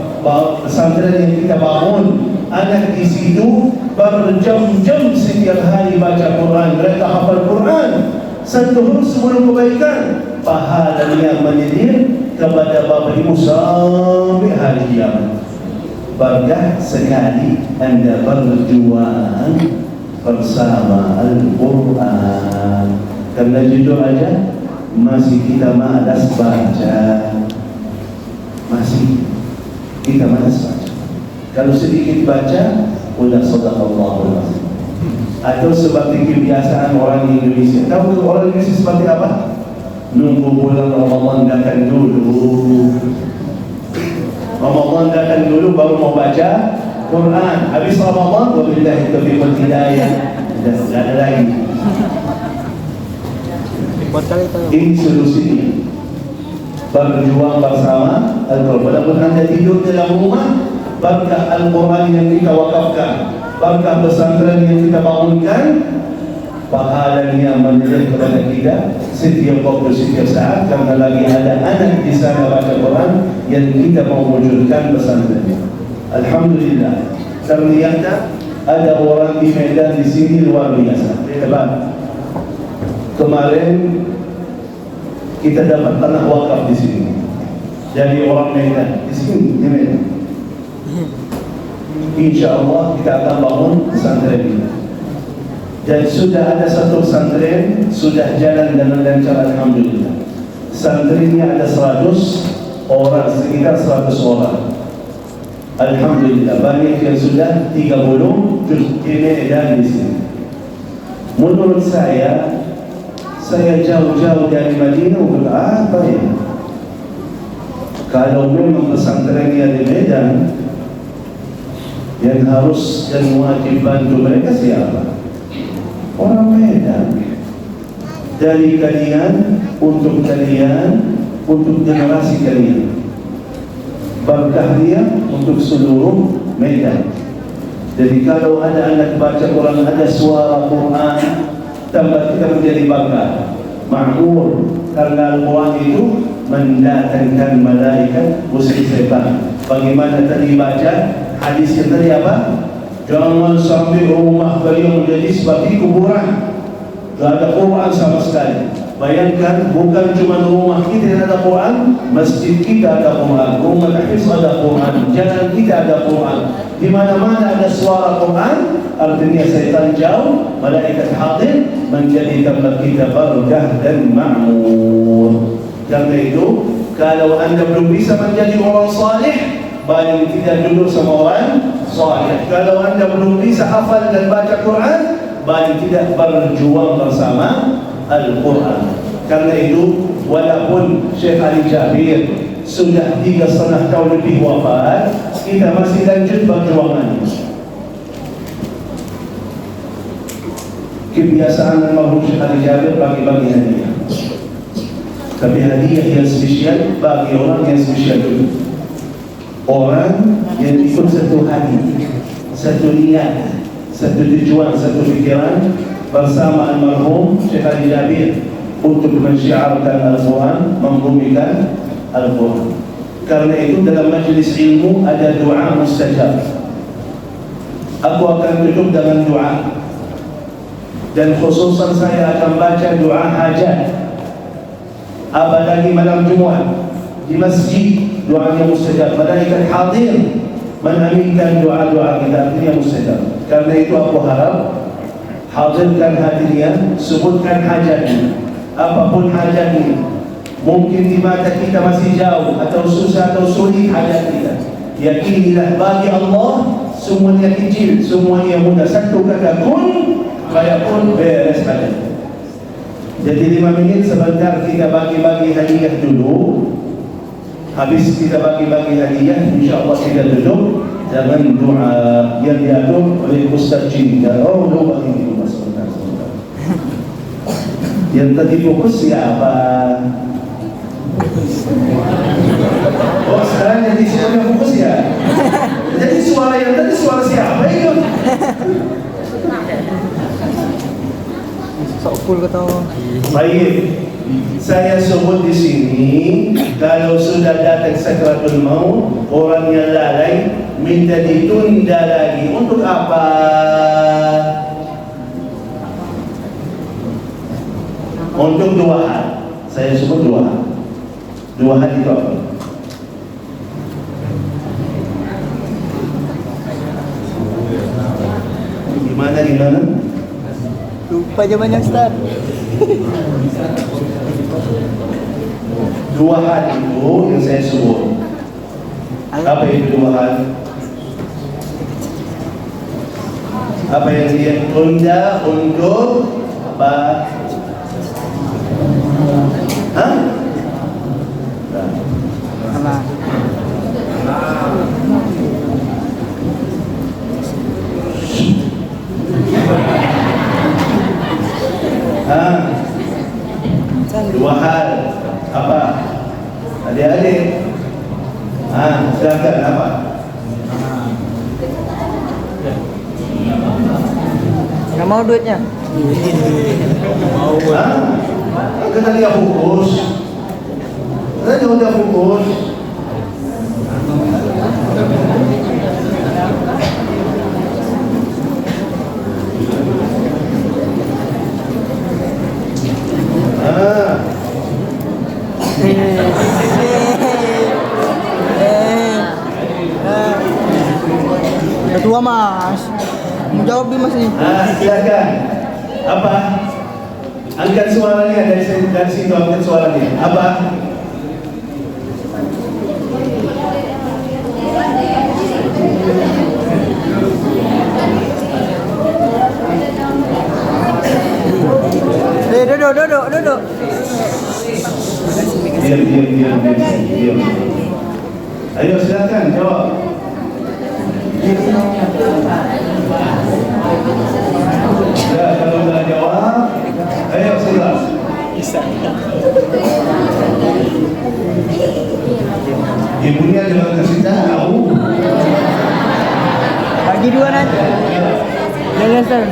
pesantren yang kita bangun, anak di situ berjam-jam setiap hari baca Quran, mereka hafal Quran, satu huruf sebelum kebaikan, pahalanya menyelir kepada Bapak Ibu sampai hari kiamat. Berkah sekali anda berjuang bersama Al-Quran. Karena jujur aja masih kita malas baca, Kalau sedikit baca, udah sadaqallahul azim. Atau seperti kebiasaan orang Indonesia. Tahu orang Indonesia seperti apa? Nunggu bulan Ramadan datang dulu. Ramadan datang dulu baru mau baca Quran. Habis Ramadan, wabillahi taufiq wal hidayah. Tidak ada lagi. Ini solusinya. Berjuang bersama Al-Quran. Walaupun anda tidur dalam rumah, berkah Al-Quran yang kita wakafkan, berkah pesantren yang kita bangunkan, pahalanya menyelir kepada kita setiap waktu, setiap saat. Karena lagi ada anak di sana baca Quran yang kita mau wujudkan pesantrennya. Alhamdulillah. Ternyata ada orang di Medan di sini luar biasa. Hebat. Kemarin kita dapat tanah wakaf di sini. Jadi orang Medan di sini di Medan. Insya Allah kita akan bangun pesantren ini. Dan sudah ada satu pesantren sudah jalan dengan lancar, alhamdulillah. Pesantrennya ada 100 orang, sekitar 100 orang. Alhamdulillah, banyak yang sudah 30 ini dan di sini. Menurut saya jauh-jauh dari Madinah untuk apa ya? Kalau memang pesantrennya di Medan, yang harus dan wajib bantu mereka siapa? Orang Medan. Dari kalian, untuk kalian, untuk generasi kalian. Berkah dia untuk seluruh Medan. Jadi kalau ada anak baca Quran, ada suara Quran, tambah kita menjadi bangga. Ma'mur, karena Al-Quran itu mendatangkan malaikat usir setan. Bagaimana tadi baca hadisnya tadi apa? Jangan sampai rumah kalian menjadi seperti kuburan. Tidak ada Quran sama sekali. Bayangkan, bukan cuma rumah kita yang ada Quran, masjid kita ada Quran, rumah hafiz ada Quran, jalan kita ada Quran. Di mana-mana ada suara Quran, artinya syaitan jauh, malaikat hadir, menjadi tempat kita berkah dan makmur. Karena itu, kalau anda belum bisa menjadi orang salih, paling tidak duduk sama orang salih. Kalau anda belum bisa hafal dan baca Quran, paling tidak berjuang bersama Al-Quran. Karena itu, walaupun Syekh Ali Jabir sudah 3,5 tahun lebih wafat, kita masih lanjut perjuangan. Kebiasaan almarhum Syekh Ali Jabir bagi-bagi hadiah. Tapi hadiah yang spesial bagi orang yang spesial dulu. Orang yang ikut satu hati, satu niat, satu tujuan, satu fikiran bersama almarhum Syekh Ali Jabir untuk mensyiarkan Al-Quran, membumikan Al-Quran. Karena itu dalam majlis ilmu ada doa mustajab. Aku akan tutup dengan doa, dan khususan saya akan baca doa hajat. Apalagi malam Jumat di masjid, doanya mustajab. Malaikat hadir mengaminkan doa-doa kita, artinya mustajab. Karena itu aku harap hadirkan hadirin, sebutkan hajatnya. Apapun hajatnya, mungkin di mata kita masih jauh atau susah atau sulit hajat kita, yakinilah bagi Allah semuanya kecil, semuanya mudah. Satu kata kun, fayakun, beres hajat. Jadi 5 menit sebentar kita bagi-bagi hadiah dulu. Habis kita bagi-bagi hadiah, insyaAllah kita duduk dengan doa yang diatur oleh Ustaz Cinta. Oh, lupa ini mas, sebentar. Yang tadi fokus siapa? Oh, sekarang jadi semuanya fokus ya? Jadi suara yang tadi suara siapa itu? Sok full ketawa. Baik, saya sebut di sini, kalau sudah datang sakratul maut, orang yang lalai minta ditunda lagi. Untuk apa? Untuk 2 hal. Saya sebut 2 hal. 2 hal itu apa? Gimana? Lupa jawabannya Ustaz. 2 hal itu yang saya sebut. Apa itu 2 hal? Apa yang dia tunda untuk apa? Hah? Alah. Dua hal. Apa? Adik-adik. Silakan apa? Nggak mau duitnya. Kena dia fokus. Kena dia fokus. Kedua mas, menjawab dia mas nih. Silakan. Apa? Angkat suaranya dari situ, angkat suaranya. Apa? Duduk. Diam. Ya, kalau nggak jawab, ayo silas. Ibunya jangan kasih tahu. Bagi dua nanti. Lelesan.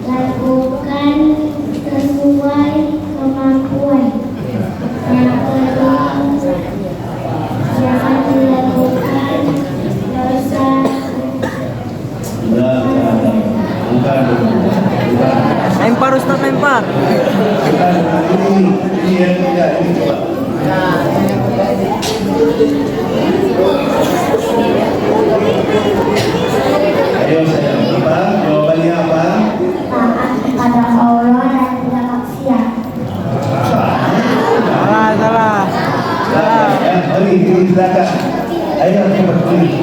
Lakukan sesuai kemampuan. Yang kedua, jangan dilakukan dosa. Bukan. Lempar Ustaz, lempar. Ini yang tidak ini coba. Ayo sayang, apa? Jawabannya apa? Taat kepada Allah dan tidak maksiat. Salah. Ya, ini silakan. Ayo cepat pilih.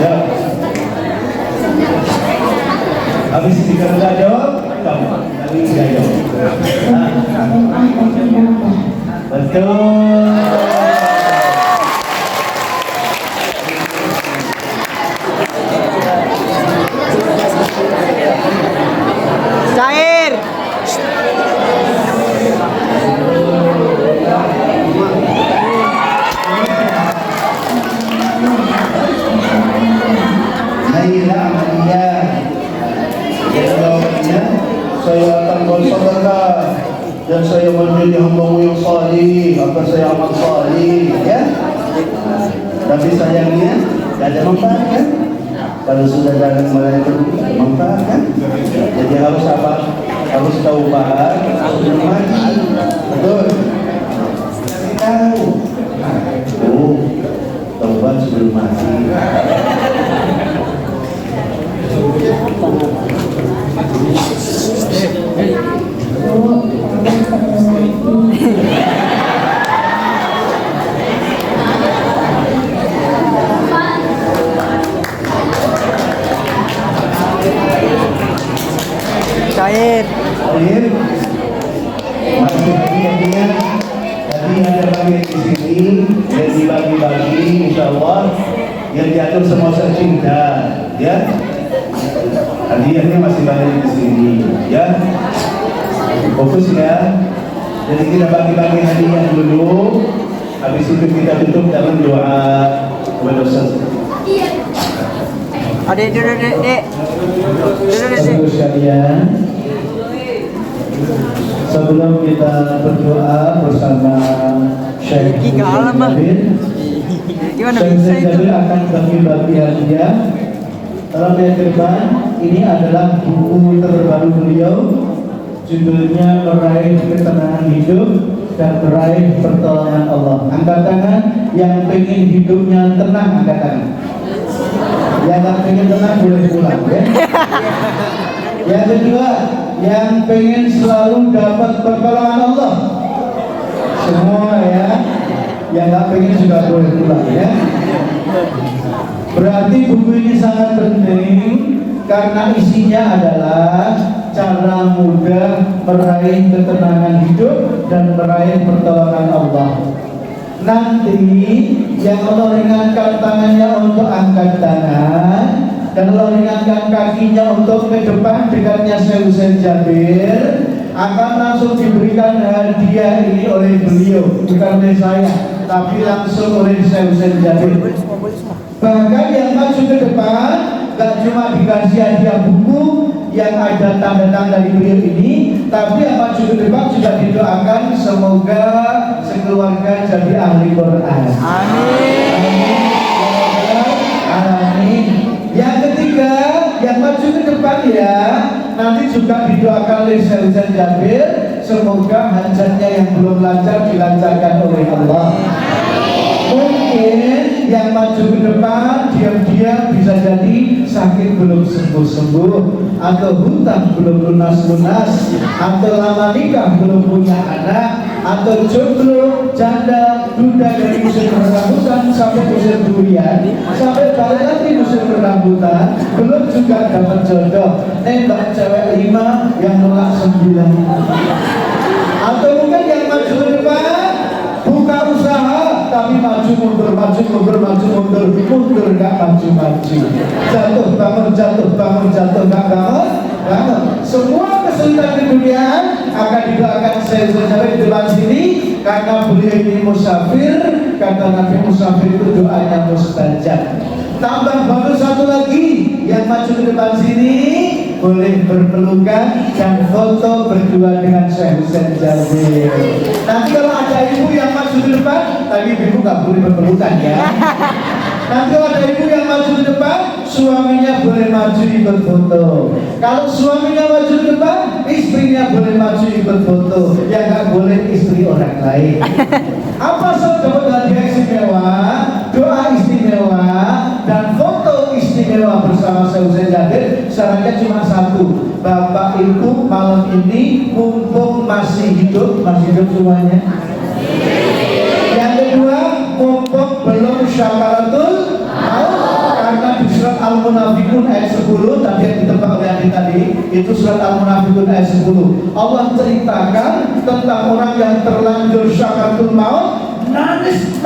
Ya. Habis jika tidak jawab, kamu. Habis tidak jawab. Betul. Cair. Naila Amalia. Jawabannya, saya akan bersedekah dan saya menjadi hamba-Mu yang salih, akan saya amal salih, ya. Tapi sayangnya tidak ada manfaat kan? Kalau sudah jangan mulai bermanfaat kan? Jadi harus apa? Harus taubat sebelum mati. Betul. Kasih tahu. Oh, taubat sebelum mati. Cair. Akhir masih hadiahnya. Tadi ada bagian di sini dan dibagi-bagi, insya Allah yang diatur semua secinta, ya. Hadiahnya masih banyak di sini, ya. Fokus ya. Jadi kita bagi-bagi hadiah dulu. Habis itu kita tutup dengan doa kepada Ustaz. Adek, dek. Saudara sekalian, sebelum kita berdoa bersama Syekh Jabir, Gimana Syekh bisa itu? Jabir akan bagi-bagi hadiah. Dalam yang depan, ini adalah buku terbaru beliau, judulnya Meraih Ketenangan Hidup dan Meraih Pertolongan Allah. Angkat tangan yang pengen hidupnya tenang, angkat tangan. Yang nggak pengen tenang boleh pulang, ya. Yang kedua, yang pengen selalu dapat pertolongan Allah, semua ya. Yang nggak pengen juga boleh pulang, ya. Berarti buku ini sangat penting karena isinya adalah cara mudah meraih ketenangan hidup dan meraih pertolongan Allah. Nanti yang Allah ringankan tangannya untuk angkat tangan dan Allah ringankan kakinya untuk ke depan dekatnya Syekh Jabir, akan langsung diberikan hadiah ini oleh beliau, bukan oleh saya, tapi langsung oleh Syekh Jabir. Bahkan yang maju ke depan gak cuma dikasih hadiah buku yang ada tanda tangan dari beliau ini, tapi yang maju ke depan juga didoakan semoga sekeluarga jadi ahli Quran. Amin. Amin. Yang ketiga, yang maju ke depan ya, nanti juga didoakan oleh Syekh Jabir, semoga hajatnya yang belum lancar dilancarkan oleh Allah. Mungkin yang maju ke depan diam-diam bisa jadi sakit belum sembuh-sembuh, atau hutang belum lunas-lunas, atau lama nikah belum punya anak, atau jomblo, janda, duda dari musim berrambutan sampai musim durian, sampai balik lagi musim berrambutan, belum juga dapat jodoh, nembak cewek 5 yang nolak 9. Atau mungkin yang maju ke depan buka usaha tapi maju mundur nggak maju. Jatuh bangun nggak bangun. Semua kesulitan di dunia akan didoakan saya di depan sini karena beliau ini musafir. Kata Nabi musafir itu doanya mustajab. Tambah baru satu lagi yang maju ke depan sini boleh berpelukan dan foto berdua dengan Syekh Husain Jabir. Nanti kalau ada ibu yang maju ke depan, tapi ibu nggak boleh berpelukan ya. Nanti kalau ada ibu yang maju ke depan, suaminya boleh maju ikut foto. Kalau suaminya maju ke depan, istrinya boleh maju ikut foto. Yang nggak boleh istri orang lain. Apa sebab hadiah istimewa, doa istimewa, dan foto istimewa bersama Syekh Husain Jabir? Syaratnya cuma satu. Bapak Ibu malam ini mumpung masih hidup semuanya. Yang kedua, mumpung belum syakaratul maut, karena di surat Al-Munafiqun ayat 10 tadi yang ditebak oleh Andi tadi, itu surat Al-Munafiqun ayat 10. Allah ceritakan tentang orang yang terlanjur syakaratul maut, nangis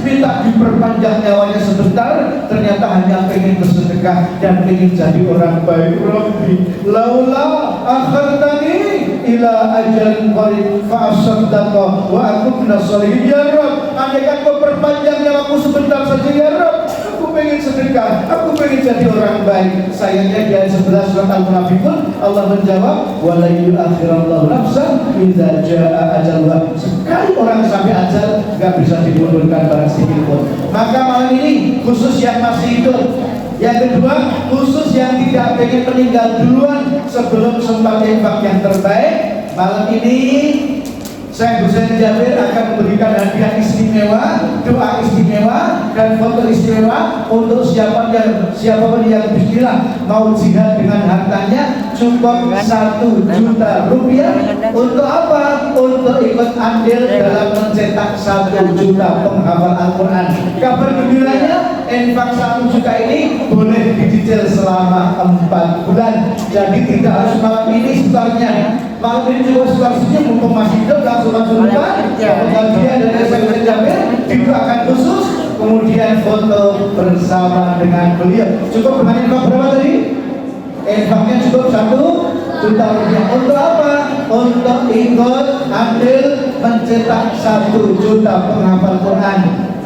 minta diperpanjang nyawanya sebentar, ternyata hanya pengen bersedekah dan pengen jadi orang baik. Rabbi laula akhartani ila ajalin qarib fa asaddaqa wa akun minas sholihin. Ya Rabb, andaikan kau perpanjang nyawaku sebentar saja ya Rabb, aku pengen sedekah, aku pengen jadi orang baik. Sayangnya di ayat 11 surat Al-Munafiqun Allah menjawab wala yu'akhirallahu nafsan idza jaa ajaluha. Sekali orang sampai ajal enggak bisa dimundurkan barang sedikit pun. Maka malam ini khusus yang masih hidup. Yang kedua, khusus yang tidak pengen meninggal duluan sebelum sempat infak yang terbaik. Malam ini Syekh Husain Jabir akan memberikan hadiah istimewa, doa istimewa, dan foto istimewa untuk siapapun yang bismillah mau jihad dengan hartanya cukup 1 juta rupiah. Untuk apa? Untuk ikut andil dalam mencetak 1 juta penghafal Al-Quran. Kabar gembiranya, infak 1 juta ini boleh dicicil selama 4 bulan. Jadi tidak harus malam ini setornya. Malam ini juga setornya mumpung masih hidup langsung masuk depan. Kemudian dari Syekh Husain Jabir didoakan khusus, kemudian foto bersama dengan beliau. Cukup dengan infak berapa tadi? Infaknya cukup 1 juta rupiah. Untuk apa? Untuk ikut andil mencetak 1 juta penghafal Quran.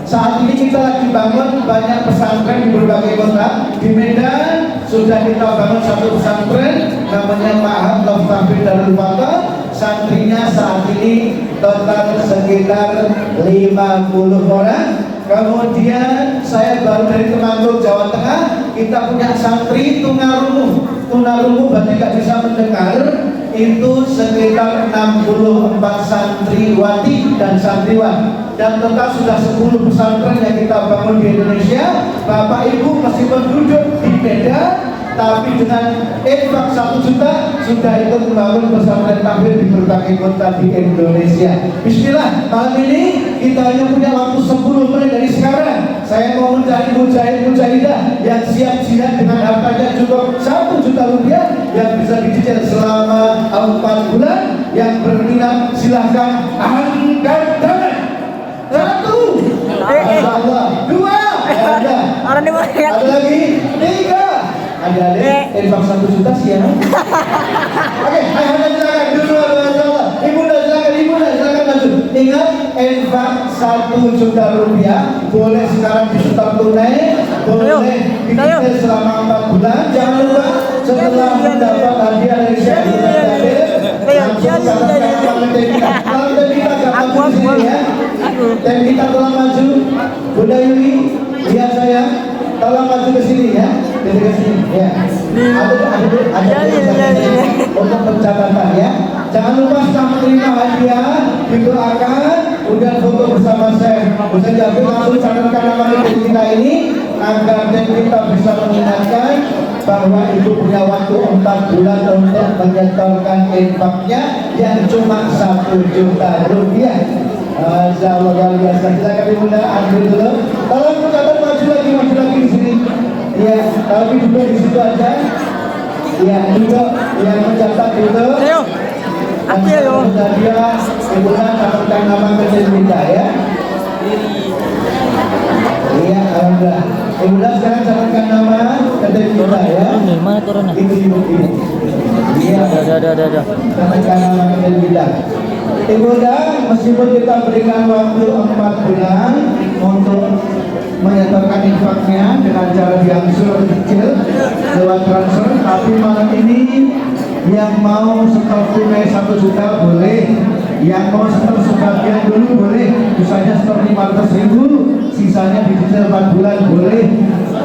Saat ini kita lagi bangun banyak pesantren di berbagai kota. Di Medan sudah kita bangun satu pesantren namanya Ma'had Taufik Darul Fatah. Santrinya saat ini total sekitar 50 orang. Kemudian saya baru dari Temanggung, Jawa Tengah, kita punya santri tunarungu berarti gak bisa mendengar, itu sekitar 64 santriwati dan santriwan. Dan total sudah 10 pesantren yang kita bangun di Indonesia. Bapak Ibu meskipun duduk di Medan, tapi dengan infak 1 juta sudah ikut membangun pesantren tahfidz di berbagai kota di Indonesia. Bismillah, malam ini kita hanya punya waktu 10 menit dari sekarang. Saya mau mencari mujahidah yang siap jihad dengan hartanya cukup 1 juta rupiah yang bisa dicicil selama 4 bulan. Yang berminat silahkan angkat tangan. 1, Masya Allah. 2, ada. Ada lagi. 3. Adik-adik, infak 1 juta sih ya. Oke, ayo silakan dulu. Ibu silakan maju. Ingat, infak 1 juta rupiah boleh sekarang disetor tunai, boleh dicicil selama 4 bulan. Jangan lupa setelah mendapat hadiah dari Syekh Husain Jabir, dan kita tolong maju. Bunda Yuli, lihat saya, tolong maju ke sini ya. Ke sini ya. Ada untuk pencatatan ya. Jangan lupa setelah menerima hadiah didoakan, kemudian foto bersama Syekh Husain Jabir, langsung catatkan nama kita ini agar kita bisa mengingatkan bahwa ibu punya waktu 4 bulan untuk menyetorkan infaknya yang cuma 1 juta rupiah. Masya Allah, luar biasa. Silakan Ibunda ambil dulu. Tolong mencatat maju lagi di sini. Ya, tapi duduk di situ aja. Ya, duduk. Yang mencatat duduk. Ayo. Dia Ibunda catatkan nama kecil kita ya. Iya, alhamdulillah. Udah sekarang catatkan nama kata kita ya. Ini mana turunnya? Itu ini. Iya. Ada. Catatkan nama kata kita. Ibu meskipun kita berikan waktu 4 bulan untuk menyatakan infaknya dengan cara diangsur kecil lewat transfer, tapi malam ini yang mau setor tunai 1 juta boleh, yang mau setor sebagian dulu boleh, misalnya setor 500.000, sisanya dicicil 4 bulan boleh.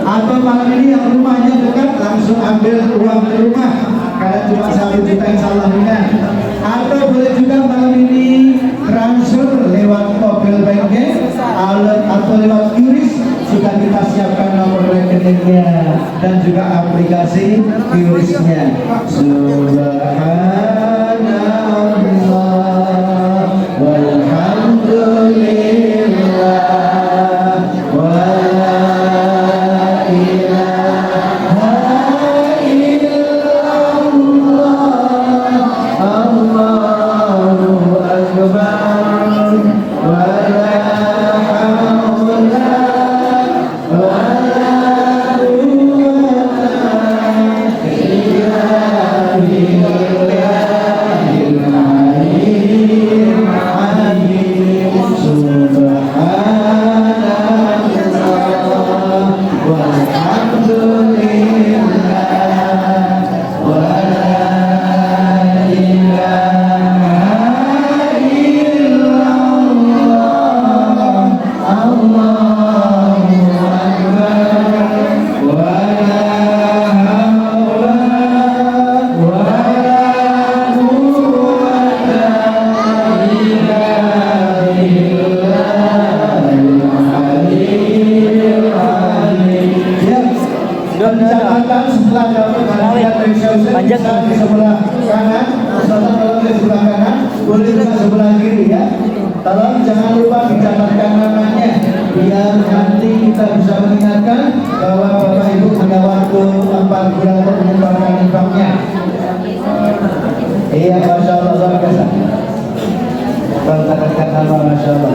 Atau malam ini yang rumahnya dekat langsung ambil uang ke rumah karena cuma 1 juta insya Allah ringan. Atau boleh juga malam ini transfer lewat mobile banking atau lewat QRIS, sudah kita siapkan nomor rekeningnya dan juga aplikasi QRIS-nya. Subhanallah walhamdulillah wa la ilaha illallah Allahu akbar wa la haula wa la quwwata illa billahil aliyyil azim. Subhanallah walhamdulillah wa la ilaha illallah Allahu akbar wa la haula wa la quwwata illa billahil aliyyil azim. Ya, dan catatan setelah dapat hadiah dari Syaikhul Islam di sebelah kanan, Ustaz di sebelah kanan, boleh juga sebelah kiri ya. Tolong jangan lupa dicatatkan namanya biar nanti kita bisa mengingatkan bahwa Bapak Ibu punya waktu 4 bulan untuk menyebarkan infaknya. Iya, Masya Allah, luar biasa. Bang, catatkan nama, Masya Allah.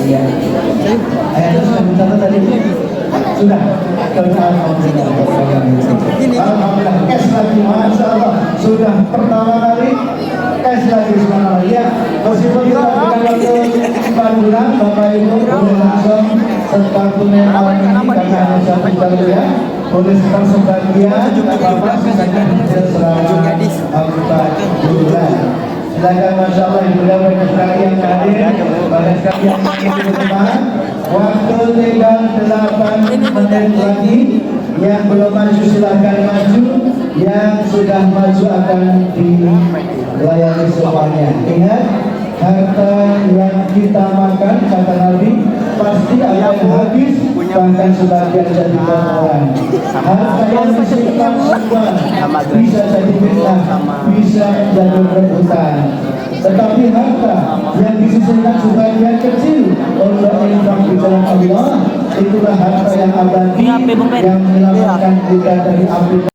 Iya. Itu sudah dicatat tadi? Sudah. Alhamdulillah. Cash lagi, Masya Allah. Sudah pertama kali cash lagi, subhanallah. Ya, meskipun kita berikan waktu 4 bulan, Bapak Ibu boleh langsung setor tunai malam ini karena hanya 1 juta rupiah. Boleh setor sebagian, apa-apa, sebagian kecil selama 4 bulan. Silakan, Masya Allah, Ibu dan banyak sekali yang hadir, banyak sekali yang mengikuti teman. Waktu tinggal 8 menit lagi. Yang belum maju silakan maju, yang sudah maju akan dilayani semuanya. Ingat, harta yang kita makan, kata Nabi, pasti akan habis, bahkan sebagian jadi kotoran. Harta yang disimpan semua bisa jadi fitnah, bisa jadi rebutan. Tetapi harta yang disisihkan sebagian kecil untuk infak di jalan Allah, itulah harta yang abadi yang menyelamatkan kita dari api